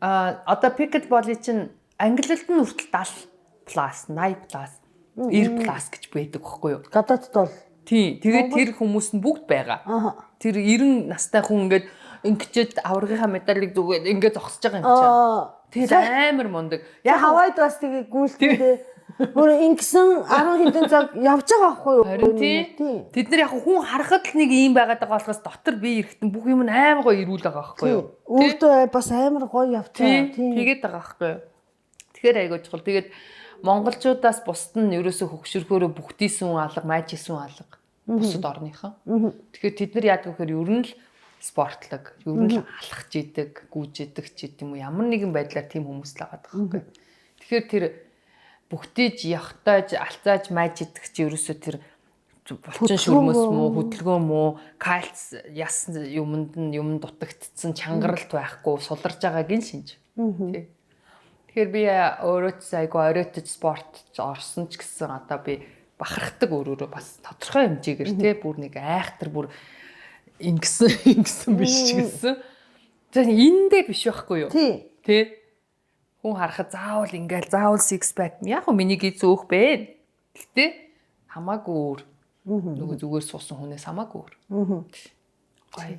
одоо пикетболын чинь англилд нь хүртэл 70 плюс, 80 плюс, 90 плюс гэж байдаг байхгүй юу? Гадаадд бол. Тийм. Тэгээд тэр хүмүүс нь бүгд байгаа. Тэр 90 настай хүн ингээд ингэчээд аврагынхаа медалийг зүгээд ингээд зогсож байгаа юм чинь. Тэгээд амар мундаг. Яг Хавайд бас тэгээ гүйлтээ Өөр ингэсэн 10 хэдэн цаг явж байгаа байхгүй юу? Харин тийм. Тэд нар яг хүн харахад л нэг ийм байгаад байгаа болохоос дотор би эрэхтэн бүх юм амар гоё ирүүл байгаа байхгүй юу? Өөртөө бас амар гоё явцгаа. Тэгээд байгаа байхгүй юу? Тэгэхээр айгуу чухал. Тэгээд монголчуудаас бусд нь ерөөсө хөгшөрхөөрөө бүхтийсэн алга, майжсэн алга бусад орныхан. Тэгэхээр тэд нар яадаг вэхээр ер нь л спортлог, ер нь л алхаж идэг, гүйж идэг ч гэдэм үү. Ямар нэгэн байдлаар тийм хүмүүс л байгаа байхгүй юу? Тэгэхээр тэр бүгтийж явхтааж алцааж майж идэх чи ерөөсөө тэр булчин шүрмэс мүү хөдөлгөөн мүү кальц яс юмд дутагдсан чангаралт байхгүй суларж байгааг нь шинж. Тий. Тэгэхээр би өөрөө ч айгу оройтож спорт орсон ч гэсэн одоо би бахархдаг өөрөөрөө бас тодорхой хэмжээгээр тий бүр нэг айхтар бүр ингэсэн биш ч гэсэн. Тэгэхээр эндээ биш байхгүй юу? Тий. Хүн харахад заавал ингээл заавал six pack яг хөө миний гээ зөөх бэ. Гэтэ хамаагүй өөр. Нөгөө зүгээр суусан хүнээс хамаагүй өөр. Гоё.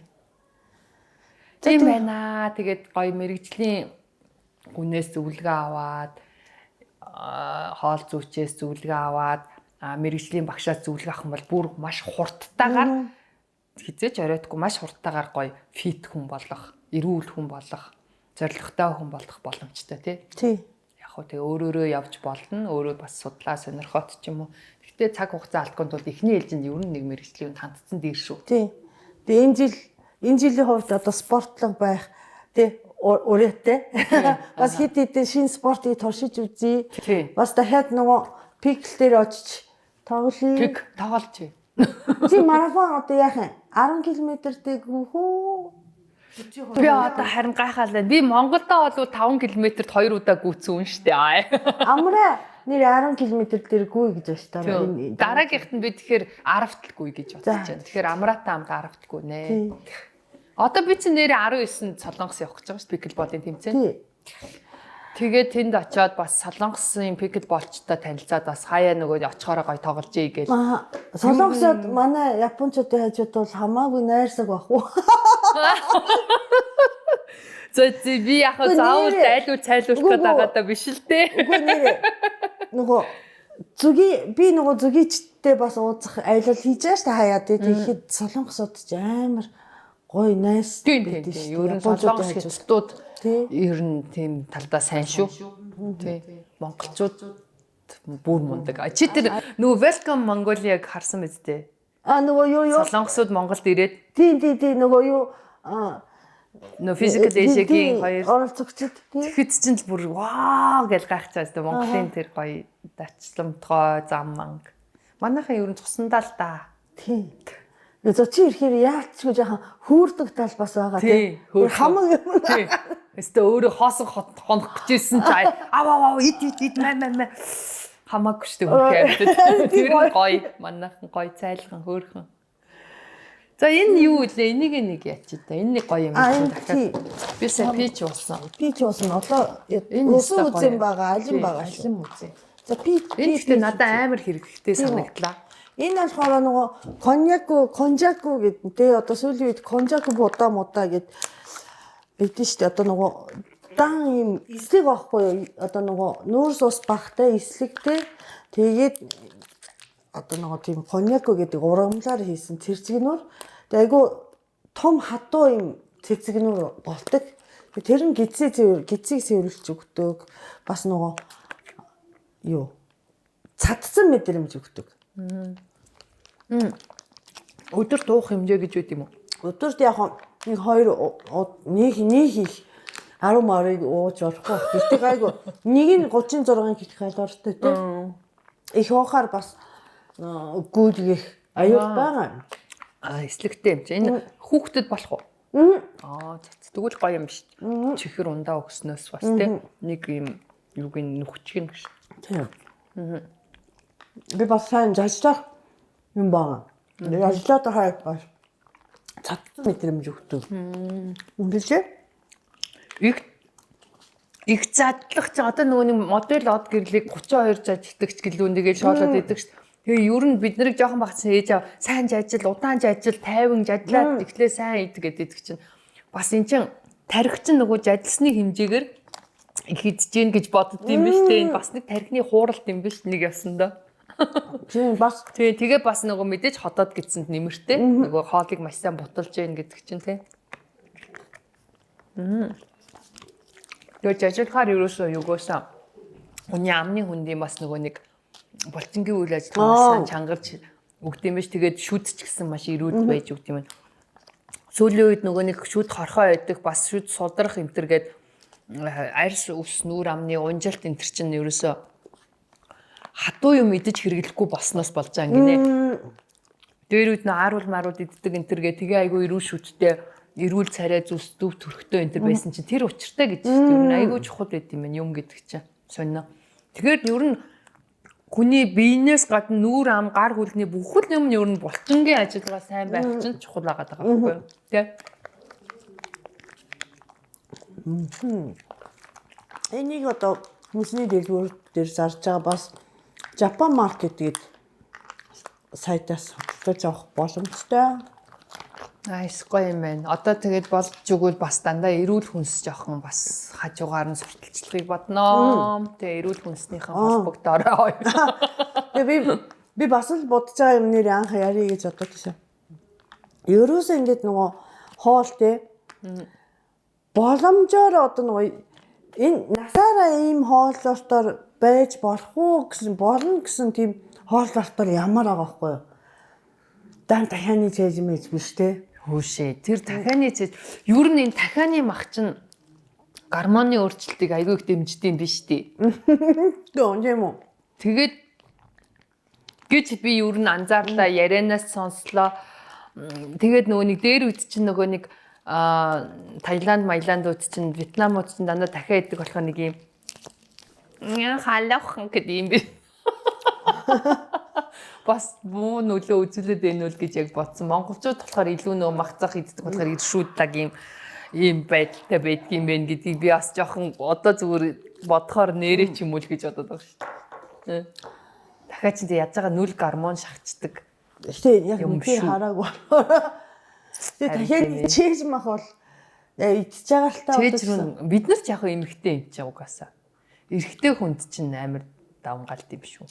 Тийм байна. Тэгээд гоё мэрэгжлийн хүнээс зөвлөгөө аваад хоол зүйчээс зөвлөгөө аваад мэрэгжлийн багшаас зөвлөгөө авах юм бол бүр маш хурдтайгаар хизээч оройтгүй маш хурдтайгаар гоё фит хүн болох, эрүүл хүн болох зоригтой хүн болох боломжтой тий. Яг хөө тэгээ өөрөөрөө явж болно. Өөрөө бас судлаа сонирхоод ч юм уу. Гэхдээ цаг хугацаа алдахгүй тул эхний ээлжинд ер нь нэг мэрэгжлийн хандсан дээр шүү. Тий. Тэгээ энэ жилийн хувьд одоо спортлог байх тий урьдтай. Бас хэд хэдэн шинэ спортыг туршиж үзье. Бас дахиад нөгөө пикл дээр очиж тоглоё. Пик тоглож бай. Чи марафон одоо яах юм? 10 км-тэй гүхүү. Би одоо харин гайхал байна. Би Монголдоо бол 5 км-т 2 удаа гүйцэн хүн штэ. Амраа нэр 10 км дээр гүй гэж байна шүү дээ. Дараагийнхт нь би тэгэхээр 10-т л гүй гэж бодож байна. Тэгэхээр амраатай хамт 10-т гүй нэ. Одоо би чинь нэр 19-нд Солонгос явах гэж байгаа шүү пиклболын тэмцээн. Тэгээд тэнд очиод бас Солонгосын пиклболчтой танилцаад бас хаяа нөгөө очихороо гоё тоглож ий гэж. Солонгосод манай японочдын хажууд бол хамаагүй найрсаг бах уу. Зөв би яг заавал дайлуу цайлуулах гэдэг даа биш л дээ. Үгүй нэрээ нөгөө би нөгөө зүгийчтэй бас уулзах айлал хийж байгаа шүү хаяа тэгэхэд Солонгосод ч амар гоё найс байдаг шүү. Ер нь Солонгос хэцүүд ер нь тийм талдаа сайн шүү. Тий. Монголчууд бүр мундаг. Чи тэр нөгөө Welcome Mongolia-г харсан биз дээ? Нөгөө юу Солонгосууд Монголд ирээд тий нөгөө юу нөө physical age-ийн хоёр оролцогчд тэгэхэд чинь л бүр ваа гэж гайхчихсан шүү. Монголын тэр гоё дачламтгой зам манг. Манайхан ер нь цусандаа л да. Тий. Зочи ирэхээр яалчгүй жоохон хүүрдэг тал бас байгаа тий. Хамаг юм. Тий. Эсвэл өөрөө хоосон хонох гэжсэн ч аваа ид маа хамаагүй шүү дээ. Тэр гоё манайхан гоё цайлхан хөөрхөн. За энэ юу вэ? Энийг нэг яач та. Энэ нэг гоё юм байна дахиад. Би сая пич уусан. Пич уусан. Одоо усан үзэн байгаа, алин байгаа шүү. Үзэн. За пич гэхдээ надад амар хэрэгтэй санагдлаа. Энэ болохоор нөгөө конжаку гэдэг те одоо сүүлийн үед конжаку будаа мудаа гэд бидэн штэ одоо нөгөө дан юм эслэг байхгүй одоо нөгөө нүүрс ус багтай эслэг те тэгээд одоо нөгөө тийм коньяку гэдэг ургамлаар хийсэн цэцгэнүүр тэгээд айгу том хатуу юм цэцгэнүүр болдог. Тэр нь гизийг цэвэрлж өгдөг. Бас нөгөө юу цадсан мэдрэмж өгдөг. Өдөр дуух хэмжээ гэж үт юм уу? Өдөрт яг нэг 2 хийх 10 морыг ууж болохгүй. Гэтэ гайгүй нэг нь 36 ккал тийм. Их уухаар бас гүйлгэх аюул байгаа. Эслэгтэй юм чи. Энэ хүүхдэд болох уу? Тэгвэл гоё юм биш. Чихэр ундаа өгснөөс бас тийм нэг юм юуг нь нүхчгэн гэж. Тийм. Би бас сайн жажлах юм байгаа. Жажлаад хаяг бас цадсан мэдрэмж өгдөг. Үнэхээр их задлах чи одоо нөгөө нэг модель од гэрлийг 32 жажигдагч гэлүү нэгээ шоолоод идэг шүү. Тэгээ ер нь бид нарыг жоохон багцсан ээж аа сайн жажил, удаан жажил, тайван жажлаад ихлээ сайн идэг гэдэг чинь бас эн чин тарих чинь нөгөө жажилсны хэмжээгээр Идэж гин гэж бодд юм биш үү? Энэ бас нэг тархины хууралт юм биш нэг явсандаа. Тийм бас Тэгээ бас нөгөө мэдээж ходоод гидсэнд нэмэртэй. Нөгөө хоолыг маш сайн буталж гин гэдэг чинь тий. Тэгээ жажигхаар ерөөсөө югоосаа хүний амны хүндийн бас нөгөө нэг болцонгийн үйл ажиллагаа чангарч өгд юм биш. Тэгээд шүдч гэсэн маш ирүүд байж өгд юм. Сүүлийн үед нөгөө нэг шүд хорхоо байдаг бас шүд судрах энтер гээд арьс ус нүүр амны унжилт энтер чинь ерөөсөө хатуу юм идэж хэрэглэхгүй болсноос болж байгаа гинэ. Дээр үед нөө ааруул марууд иддэг энтер гээ тэгээ айгүй эрүүл шүттэй эрүүл царай зүс дүү төрхтөө энтер байсан чинь тэр учиртай гэж чинь ер нь айгүй чухал байт юм байна юм гэдэг чинь сонино. Тэгэхээр ер нь хүний биенээс гадна нүүр ам гар хөлний бүхэл юм ер нь булчингийн ажиллагаа сайн байх чинь чухал байгаа байхгүй юу? Тэ? Энийг одоо хүмүүсний дэлгүүр дээр зарж байгаа бас Japan Market гэдэг сайтаас судалж авах боломжтой. Nice гоё юм байна. Одоо тэгээд болж өгвөл бас дандаа эрүүл хүнс жоохон бас хажуугаар нь сурталчилгыг бодноо. Тэгээ эрүүл хүнснийхэн холбогдорой. Тэгээ би бас л бодож байгаа юм нэр анх ярих гэж бодож байсан. Ерөөсөө ингэж нөгөө хоол те боломжоор одоо нөгөө энэ насаараа ийм хооллолтоор байж болох уу гэсэн болно гэсэн тийм хооллолтоор ямар байгаа байхгүй юу? Дан дахианы чэйж мэж биш те. Хүүшээ. Тэр дахианы чэйж ер нь энэ дахианы мах чинь гормоны өөрчлөлтийг айгүй их дэмждэг юм биш үү? Тийм үү. Тэгээд гэж би ер нь анзаарлаа ярианаас сонслоо. Тэгээд нөгөө нэг дээр үед чинь нөгөө нэг Таиланд, Маяландууд чинь Вьетнамууд чинь дандаа дахиа иддэг болохоор нэг юм халах гэдэг юм би. Бас муу нөлөө үзүүлээд байна уу гэж яг бодсон. Монголчууд болохоор илүү нөө магцах иддэг болохоор иршүүдэг ийм байдалтай байдгийм байх гэдгийг би бас жоохон одоо зүгээр бодохоор нэрээ ч юм уу л гэж бодоод байгаа шүү дээ. Дахиад чинь яаж байгаа нүл гормон шахацдаг. Гэтэ яг үнээр хараагүй. Тэгээ дахиад чэйж мах бол идчихэж байгаа л та бодсон. Бид нар ч яг эмэгтэй юм чи угаасаа. Эрэгтэй хүнд чинь амар давмгаалт юм шүү.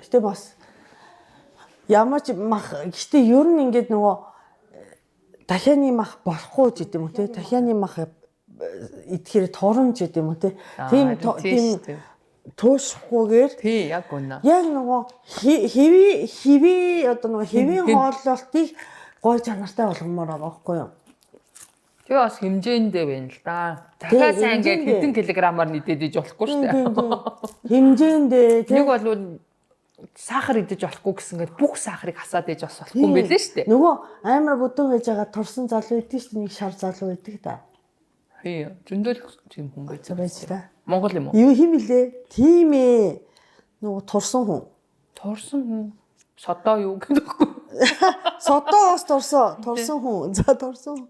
Гэтэ бас ямар ч мах гэтэ ер нь ингээд нөгөө дахианы мах болохгүй ч гэдэм үү те дахианы мах идэхээр торомж гэдэм үү те тийм туушхгүйгээр тий яг үнэ. Яг нөгөө хэвээ одоо нөгөө хэвийн хооллолтыг гой чанартай болгомоор байгаа байхгүй юу? Тэгээ бас хэмжээндээ байна л да. Дахиад сайн ингээд хэдэн килограммаар нийтэд иж болохгүй шүү дээ. Хэмжээндээ нэг бол сахар идэж болохгүй гэсэнгээд бүх сахарыг хасаад иж бас болохгүй юм байлээ шүү дээ. Нөгөө амар бүдүүн байж байгаа турсан залуу идэг шүү дээ. Нэг шар залуу идэг да. Хий. Зөндөл тийм хүн байж та. Монгол юм уу? Юу хим илээ? Тийм ээ. Нөгөө турсан хүн. Турсан хүн. Содоо юу гэдэг вэ? Содоос турсан хүн. За турсан.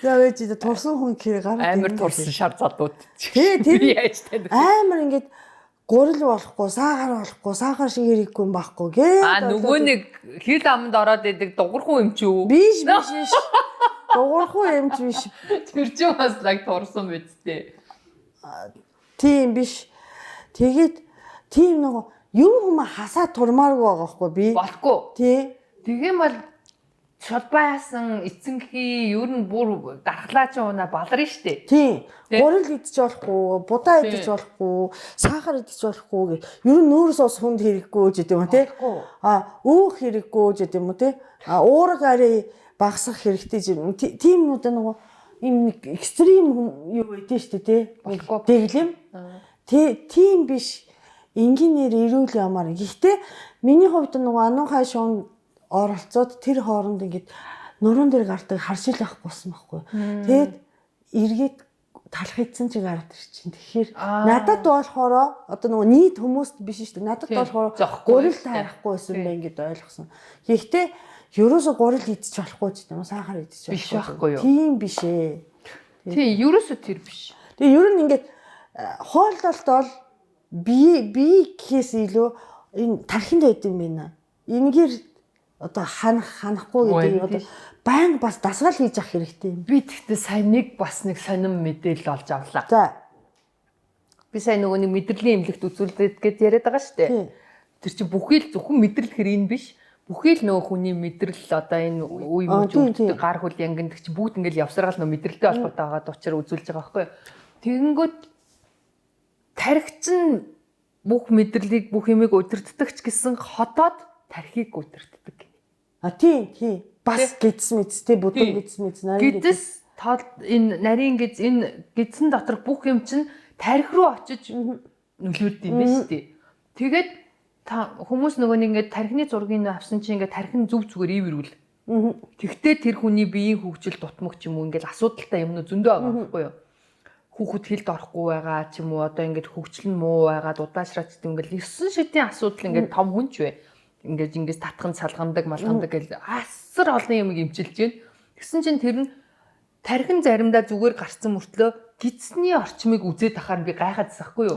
За вэж турсан хүн хэрэг гараад амар турсан шар залууд. Тийм яаж таних. Амар ингээд гурил болохгүй, сахар шиг хэрэггүй юм байхгүй гээ. Нөгөө нэг хил аманд ороод идэг дугуурхуу юм чи юу? Биш. Дугуурхуу юм чи биш. Тэр чинь бас лаг турсан бидтэй. Тийм биш. Тэгээд тийм нөгөө юм хүм хасаа турмааргүй байгаа байхгүй би. Болохгүй. Тий. Тийм бол шалбаасан эцэнхий ер нь бүр дархлаа ч уунаа баларна штэ. Тийм. Гурил идэж болохгүй, будаа идэж болохгүй, сахар идэж болохгүй гэх. Ер нь нүүрс ус хүнд хэрэггүй гэдэг юм тий. Өөх хэрэггүй гэдэг юм тий. Уурга ари багасгах хэрэгтэй юм. Тийм нүдэ нөгөө юм нэг экстрим юу байдэн штэ тий. Дэглэм. Тийм биш. Энгийнээр ирүүл ямаар. Гэхдээ миний хувьд нөгөө ануухай шуун оролцоод тэр хооронд ингээд нуруунд дээр гардаг харшил ах болсон байхгүй. Тэгэд эргээд талах ийдсэн чиг гараад ирчихин. Тэгэхээр надад болохоор одоо нөгөө нийт хүмүүст биш шүү дээ. Надад болохоор гурил таарахгүй байсан бай ингээд ойлгосон. Гэхдээ ерөөсө гурил идчих болохгүй ч юм уу сахар идчих болохгүй юу? Тийм биш ээ. Тийм ерөөсө тэр биш. Тэгээ ер нь ингээд хооллолт бол би гэхээс илүү энэ тархинд байд юм байна. Энгээр одоо ханахгүй гэдэг одоо баян бас дасгал хийж авах хэрэгтэй юм. Би тэгтээ сайн нэг сонирм мэдээлэл олж авлаа. За. Би сайн нөгөө нэг мэдрэлийн эмнэлэгт үзүүлээд гээд яриад байгаа шүү дээ. Тэр чинь бүхий л зөвхөн мэдрэл хэрэг биш. Бүхий л нөгөө хүний мэдрэл одоо энэ үе мөчүүд гар хөл янгиндаг чинь бүгд ингээл явсаргаал нөгөө мэдрэлтэй холбоотой байгаа учраас үзүүлж байгаа байхгүй юу. Тэгэнгүүт тархич нь бүх мэдрэлийг бүх юмыг удирддаг ч гэсэн хотоод тархийг удирддаг. Тийм. Бас гидс мэдстэй бүдүүн гидс мэдс нарийн гидс энэ нарийн гидс энэ гидсэн дотор бүх юм чинь тархи руу очиж нөлөөлд юм байна шүү дээ. Тэгээд хүмүүс нөгөө нэг ингээд тархины зургийг авсан чинь ингээд тархин зүв зүгээр ивэрүүл. Тэгтээ тэр хүний биеийн хөгжил дутмаг ч юм уу ингээд асуудалтай юмнууд зөндөө байгаа байхгүй юу? Хүүхэд хилд орохгүй байгаа ч юм уу одоо ингээд хөгжил нь муу байгаа дудаашраач гэдэг ингээд 9 шидийн асуудал ингээд том хүнч бай. Ингээд татхан салгандаг малгандаг гэл асар олон юм имчилж байна. Тэгсэн чинь тэр нь тархин заримдаа зүгээр гарцсан мөртлөө гидсний орчмыг үзээд тахаар би гайхаад засахгүй юу?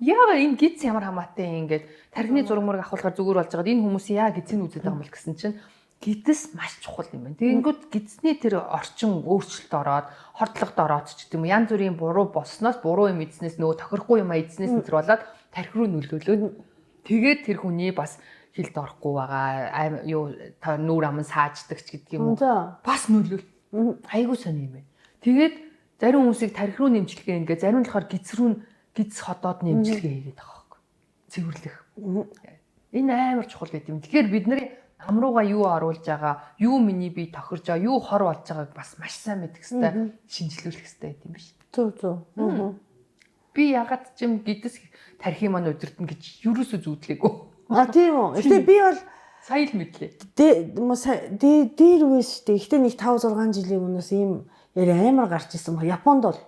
Яагаад энэ гидс ямар хамаатай юм ингээд тархины зураг мураг авахлахаар зүгээр болж байгаад энэ хүмүүс яа гидсийг үзээд байгаа юм бол гэсэн чинь гидс маш чухал юм байна. Тэгэнгүүт гидсний тэр орчин өөрчлөлт ороод хордлогод ороод ч гэдэм янз бүрийн буруу болсноос буруу юм эзнээс нөгөө тохирохгүй юм эзнээс нэр болоод тархи руу нөлөөлөөд тэгээд тэр хүний бас хилд орохгүй байгаа юу нүүр аман сааждаг ч гэдэг юм уу бас нөлөөл айгуу сони юм байна. Тэгээд зарим хүмүүсийг тархи руу нэмжлэгээ ингээ зарим нь болохоор гидс ходоод нэмжлэгээ хийгээд байгаа байхгүй. Цэвэрлэх. Энэ амар чухал байт юм. Тэгэхээр бид нарын амрууга юу оруулж байгаа, юу миний бие тохирж байгаа, юу хор болж байгааг бас маш сайн мэдэх хэрэгтэй, шинжилүүлэх хэрэгтэй байт юм биш. Зөв. Би ягаад ч юм гидс тархи маань удирдна гэж юусоо зүүдлээгүй. Тийм үү. Гэтэ би бол сая л мэдлээ. Дээр үеэс шүү дээ. Гэтэ нэг 5-6 жилийн өмнөөс ийм амар гарч ирсэн ба. Японд бол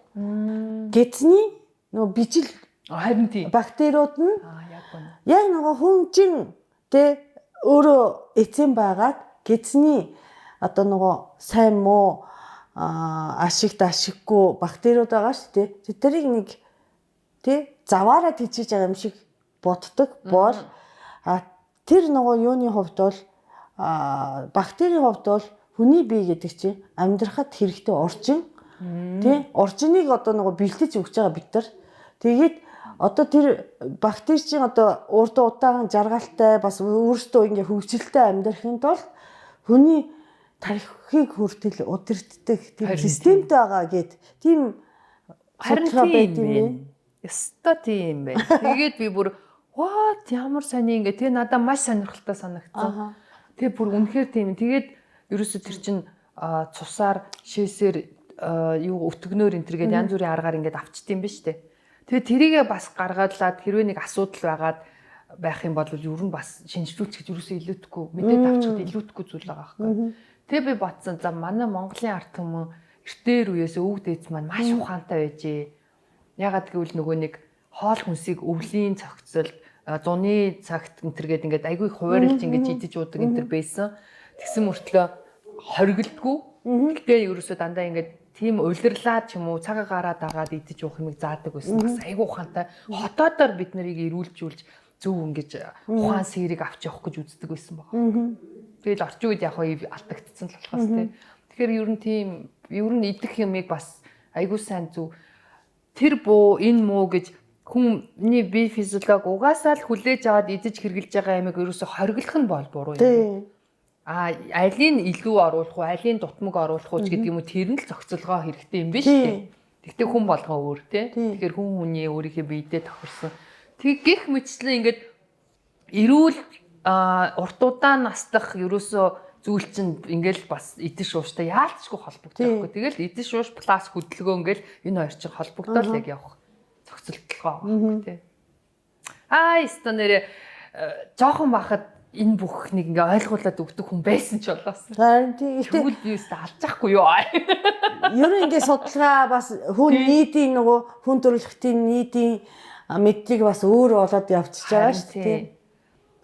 гидсний нөгөө bijil харин тийм бактериуд нь яг нөгөө хүнжин өөрөө эцэн байгаад гидсний одоо нөгөө сайн муу ашигт ашиггүй бактериуд байгаа шүү дээ. Тэднийг нэг заваараа тийчиж байгаа юм шиг боддог бол тэр нөгөө юуны хувьд бол бактерийн хувьд бол хүний бие гэдэг чинь амьдрахад хэрэгтэй орчин орчныг одоо нөгөө бэлтэж өгч байгаа бид нар. Тэгээд одоо тэр бактери чинь одоо урд удаан жаргалтай бас өөртөө ингээ хөгжилтэй амьдрахын тулд хүний тархийг хүртэл удирддаг тэр системтэй байгаа гэд тийм харин тийм ёстой тийм байна. Тэгээд би бүр what ямар сони ингээ тэгээ надад маш сонирхолтой санагдсан. Тэгээ бүр үнэхээр тийм. Тэгээд ерөөсө тэр чин цусаар шээсээр юу өтгнөөр энэ төргээд янз бүрийн аргаар ингээд авчт юм биш үү? Тэгээ тэрийгээ бас гаргаалаад хэрвээ нэг асуудал байгаад байх юм бол ер нь бас шинжлүүлч гэж ерөөсөө илүүдэхгүй мэдээд авчихад илүүдэхгүй зүйл байгаа байхгүй. Тэгээ би бодсон за манай Монголын ард түмэн эртээр үеэс өвөг дээдс маань маш ухаантай байжээ. Ягаад гэвэл нөгөө нэг хоол хүнсийг өвлийн цогцолд зуны цагт энтергээд ингээд айгүй хуваарлж ингээд идэж уудаг энтер байсан. Тэгсэн мөртлөө хоригддгүй. Гэтэ ерөөсөө дандаа ингээд тийм улирлаад ч юм уу цагаа гараад агаад идэж уух юмыг заадаг байсан. Бас айгүй ухаантай. Хотоодоор бид нарыг ирүүлжүүлж зөв ингэж ухаан сэрийг авч явах гэж үздэг байсан баг. Тэгэл орчин үед яг хоо алдагдсан л болохоос тий. Тэгэхээр ер нь идэх юмыг бас айгүй сайн зөв тэр буу энэ муу гэж хүний бие физиологи угаасаа л хүлээж аваад идэж хэрглэж байгаа юмыг ерөөсө хориглох нь бол буруу юм. Алийг илүү оруулах уу, алийг дутмаг оруулах уу гэдэг юм уу тэр нь л зохицолгоо хэрэгтэй юм биш үү? Тэгтээ хүн болгоо өөр тий. Тэгэхээр хүний өөрийнхөө биедээ тохирсон. Тэг гих мэтчлэн ингээд эрүүл урт удаан наслах ерөөсөө зүйл чинь ингээл бас идэж ууштай яалтчгүй холбогддог байхгүй. Тэгэл идэж ууш плюс хөдөлгөөн ингээл энэ хоёр чинь холбогдоод яг явах зохицолтолгоо байхгүй тий. Яста нэрээ жоохон бахад энэ бүх нэг ингээ ойлгуулад өгдөг хүн байсан ч болоос. Харин тийм. Тэгвэл би өстө алжахгүй юу. Ер нь ингээ судалгаа бас хүн нийтийн нөгөө хүн төрөлхтийн нийтийн мэдлэг бас өөр болоод явчихж байгаа шүү дээ.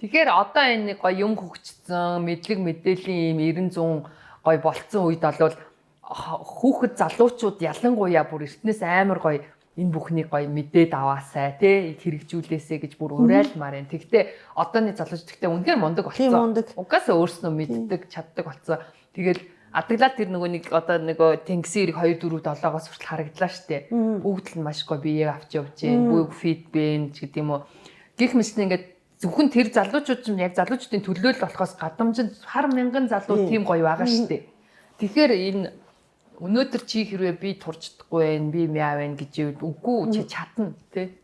Тэгэхээр одоо энэ нэг гоё юм хөгжсөн, мэдлэг мэдээллийн юм 90 100 гоё болцсон үед бол хүүхэд залуучууд ялангуяа бүр эртнээс амар гоё энэ бүхнийг гоё мэдээд аваасай тий хэрэгжүүлээсэй гэж бүр уриалмаар байна. Тэгтээ одооны залууч тэгтээ үнээр мундаг болцсон. Угаасаа өөрснөө мэддэг, чаддаг болцсон. Тэгэл адаглаад тэр нэг одоо тэнгисийн эрэг 2 4 7-оос хүртэл харагдлаа штэ. Бүгд л маш гоё биеэ авч явж гин, бүгд фит бэн ч гэдэг юм уу. Гэх мэт ингээд зөвхөн тэр залуучууд ч яг залуучдын төлөөлөл болохоос гадамжинд хар мянган залуу тийм гоё байгаа штэ. Тэгэхээр энэ өнөөдөр чи хэрвээ би турж чадахгүй байх, би мяа байна гэж үгүй чи чадна тий.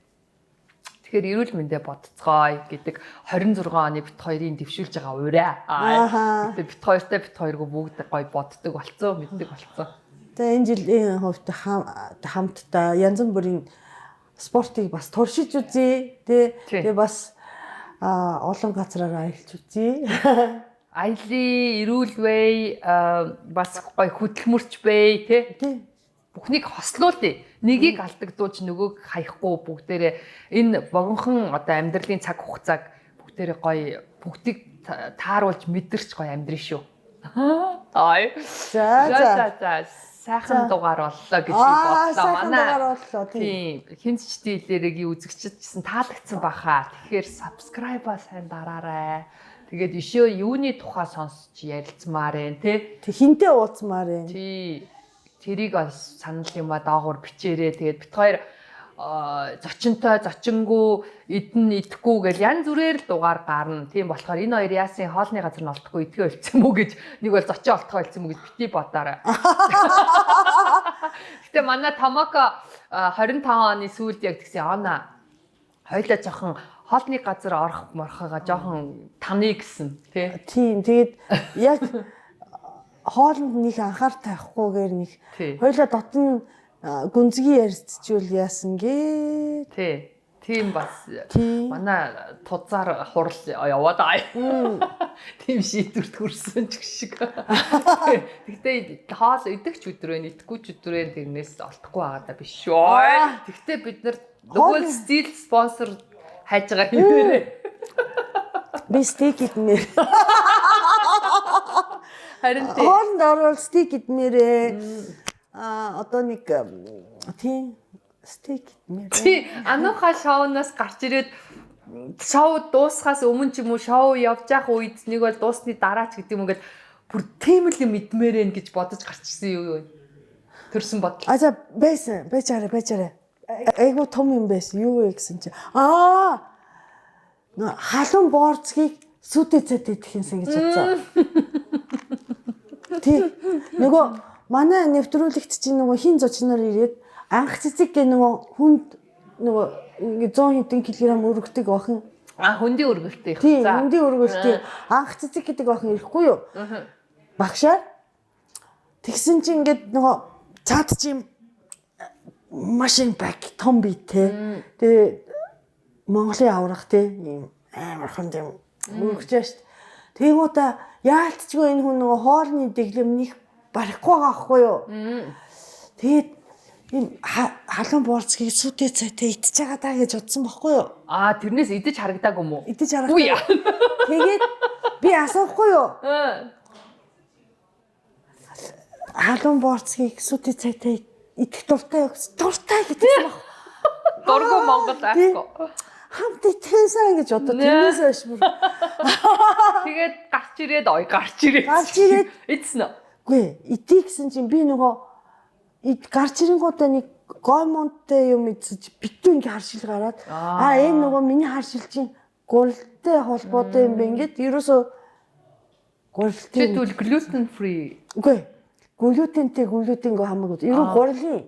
Тэгэхээр эрүүл мэндэ бодцгоё гэдэг 26 оны бит хоёрын дэвшүүлж байгаа ураа. Гэтэ бит хоёртай бит хоёргүй бүгд гоё боддог болцсон, мэддэг болцсон. Тэгээ энэ жилийн хувьд хамтдаа янз бүрийн спортыг бас туршиж үзье тий. Тэгээ бас олон газраар аялж үзье. Аялын эрүүл бай бас гоё хөдөлмөрч бай тий. Бүхнийг хослуулъя. Нэгийг алдагдуулж нөгөөг хаяхгүй бүгдээрээ энэ богинохон одоо амьдралын цаг хугацааг бүгдээрээ гоё бүгдийг тааруулж мэдэрч гоё амьдрын шүү. Ай. За. Сайхан дугаар боллоо гэж бодлоо манай. Тийм. Хинч дийлэрийн үзэгчид гэсэн таалагдсан баха. Тэгэхээр subscribe-аа сайн дараарай. Тэгээд ишөө юуны тухай сонсч ярилцмаар байна те. Тэг хинтээ уулзмаар байна. Тий. Тэрийг бас санал юмаа доогуур бичээрэй. Тэгээд бит хоёр зочинтой, зочингүү, идэхгүй гэл янз бүрээр л дугаар гарна. Тийм болохоор энэ хоёр яасын хоолны газар нь олдохгүй идгээ болцсон мүү гэж нэг бол зочин олдохоо болцсон мүү гэж бити бодоорой. Гэтэ манай Томоко 25 оны сүүлд яг тэгсэн Ана хоёлаа жоохон хоолны газар орох морхоога жоохон таны гэсэн тий. Тийм. Тэгээд яг хоолнд нэг анхаар тавихгүйгээр нэг хоёлаа дотн гүнзгий ярьцчихвал яасан гээ. Тий. Тийм бас манай тузаар хурал яваад аа. Тийм шийдвэрт хүрсэн ч шиг. Тэгтээ хоол идэгч өдөр вэ, идэхгүй ч өдөр вэ тэрнээс олдохгүй байгаа даа биш шүү. Тэгтээ бид нар нөгөө стил спонсор хайж байгаа хэмээрээ. Би стейк идмээр. Харин тий. Хоолнд орвол стейк идмээрээ. Одоо нэг тий стейк идмээр. Тий, ануухай шоунаас гарч ирээд шоу дуусахаас өмнө ч юм уу шоу явж явах үед нэг бол дуусны дараа ч гэдэг юм ингээд бүр тийм л юм идмээрэн гэж бодож гарчсан юу. Төрсөн бодлоо. За байсан. Байжаарай. Айгу том юм байсан. Юу вэ гэсэн чи. Халуун боорцгийг сүдэ цэд идэх юмсан гэж бодсон. Тий. Нөгөө манай нэвтрүүлэгт чинь нөгөө хин зочноор ирээд анх цэцэг гэ нөгөө хүнд нөгөө 100 хэдэн килограмм өргөдөг охин. Хөндийн өргөлтэй их. Тий, хөндийн өргөлтэй. Анх цэцэг гэдэг охин ирэхгүй юу? Багшаар. Тэгсэн чинь ингээд нөгөө цаад чим машин бак том бий те. Тэгээ Монголын аврах те ийм амар хон юм өргөж шít. Тэнгуута яалтчгүй энэ хүн нөгөө хоолны дэглэмнийх барахгүй байгаа ахгүй юу? Тэгээд энэ халуун боорцгийг сүдэ цайтай идчихэж байгаа даа гэж бодсон байхгүй юу? Тэрнээс идэж харагдаагүй юм уу? Идэж харагдаагүй. Тэгээд би асуухгүй юу? Халуун боорцгийг сүдэ цайтай идэх дуртай юу гэсэн. Дуртай гэдэгсэн баг. Дургүй Монгол аахгүй. Хамт итгэсэн гэж бодоо. Тэрнээс хойш бүр. Тэгээд гарч ирээд идсэн үү? Үгүй, идэх гэсэн чинь би нөгөө гарч ирэнгуудаа нэг гомонтой юм идсэж битүү ингээ харшил гараад энэ нөгөө миний харшил чинь гурилтай холбоотой юм бэ ингээд ерөөсөө гурилтай. Тэгвэл gluten free. Үгүй, глютенгүй хамаагүй. Ерөө гурилын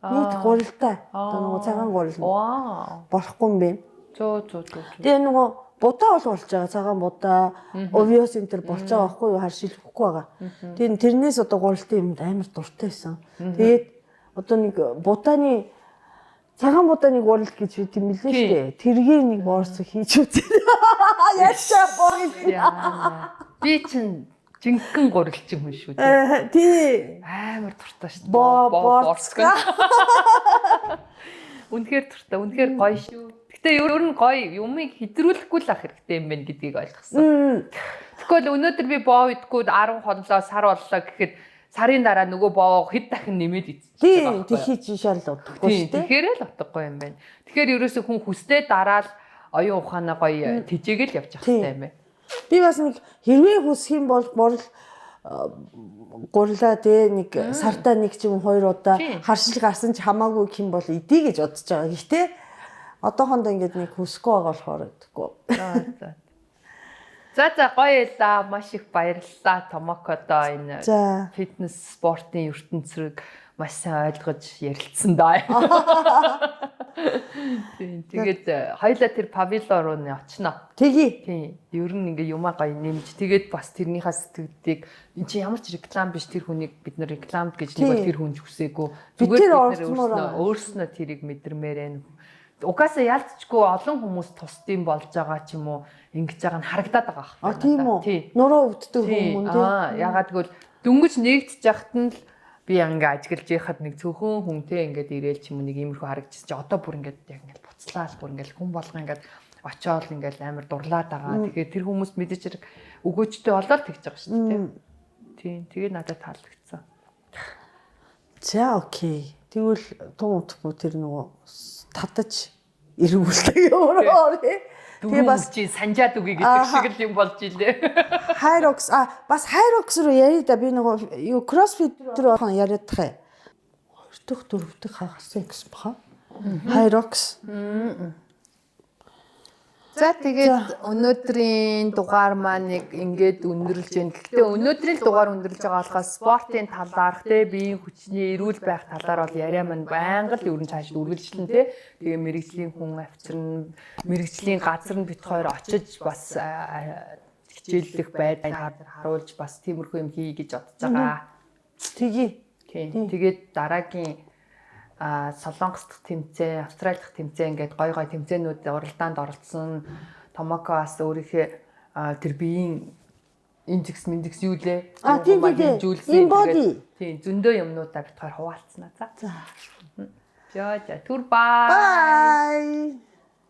нийт гурилтай. Нөгөө цагаан гурил. Болохгүй юм бэ? Зөө. Тэгээ нөгөө будаа бол болж байгаа. Цагаан будаа, овиос энэ төр болж байгаа байхгүй юу? Харшил хөхгүй байгаа. Тэгээ тэрнээс одоо гурилтай юмд амар дуртай байсан. Тэгээд одоо нэг будааны цагаан будааны гурил гэж үт юм лээ шүү дээ. Тэргээр нэг боорцог хийж үзээ. Яачаа боорил. Би чинь жинхэнэ гурилч юм шүү дээ. Тий. Амар дуртай шүү дээ. Боорцог. Үнэхээр дуртай, үнэхээр гоё шүү. Гэтэ ер нь гоё юмыг хэдрүүлэхгүй л ах хэрэгтэй юм байна гэдгийг ойлгосон. Тэгвэл өнөөдөр би боо идгүй 10 хонлоо сар боллоо гэхэд сарын дараа нөгөө боо хэд дахин нэмээд эзэж Тийм тийхий жишээл удахгүй шүү дээ. Тэгэхээр л утгагүй юм байна. Тэгэхээр ерөөсөө хүн хүстэй дараал оюун ухаанаа гоё тэжээгэл явж явах хэрэгтэй юм байна. Би бас нэг хэрвээ хүсэх юм бол гурлаа те нэг сартаа нэг ч юм 2 удаа харшил гарсан ч хамаагүй юм бол идэ гэж бодож байгаа. Гэхдээ одоохондоо ингээд нэг хүсэхгүй байгаа болохоор гэдэггүй. За гоё л маш их баярлалаа Томокодоо энэ фитнес спортын ертөнцийг маш сайн ойлгож ярилцсан даа. Тэгээд хоёлаа тэр павильон руу очно. Тийм. Ер нь ингээ юмаа гоё нэмж тэгээд бас тэрнийхээ сэтгэлдийг энэ чи ямар ч реклам биш тэр хүнийг бид нэр рекламд гэж нэг бол тэр хүнж хүсээгүй. Зүгээр бид өөрснөө тэрийг мэдэрмээр байна. Угаасаа ялцчгүй олон хүмүүс тусдсан болж байгаа ч юм уу ингэж байгаа нь харагдаад байгаа байна. Тийм үү. Нуруу өвддөг хүмүүс тийм. Ягаад гэвэл дөнгөж нэгдэж яхад нь л би ингээ ажиглаж яхад нэг цөөхөн хүнтэй ингээд ирээл ч юм уу нэг иймэрхүү харагдчих чи одоо бүр ингээд яг ингээд буцлаа бүр ингээд хүн болго ингээд очоод ингээд амар дурлаад байгаа. Тэгэхээр тэр хүмүүс мэдээж хэрэг өгөөжтэй болоод тэгж байгаа шүү дээ. Тийм. Тэгээ надад таалагдсан. За окей. Тэгвэл тун утахгүй тэр нөгөө татаж эргүүлдэг өөрөө. Тэгээ бас чи санжаад үгүй гэдэг шиг л юм болж илээ. Hyrox бас Hyrox руу ярив да би нөгөө юу CrossFit руу яриад тахаа. 2 дахь 4 дахь хагасан гэсэн баха. Hyrox. За тэгээд өнөөдрийн дугаар маань нэг ингээд өндөрлж байна. Гэхдээ өнөөдрийн дугаар өндөрлж байгаа болохоос спортын талаарх те биеийн хүчний эрүүл байх талаар бол яриа маань байнга л ерөн цааш үргэлжлэн те. Тэгээ мэрэгжлийн хүн авчирна, мэрэгжлийн газар нь бит хоёр очиж бас хичээллэх байдлаар харуулж бас тиймэрхүү юм хий гэж бодож байгаа. Тэгээд дараагийн Солонгос дахь тэмцээн, Австрали дахь тэмцээн ингээд гой тэмцээнүүд уралдаанд оролцсон. Томоко бас өөрийнхөө тэр биеийн индекс юу лээ? Тийм боди. Тийм зөндөө юмнуудаа бит хоёр хуваалцсанаа. За. За түр бай.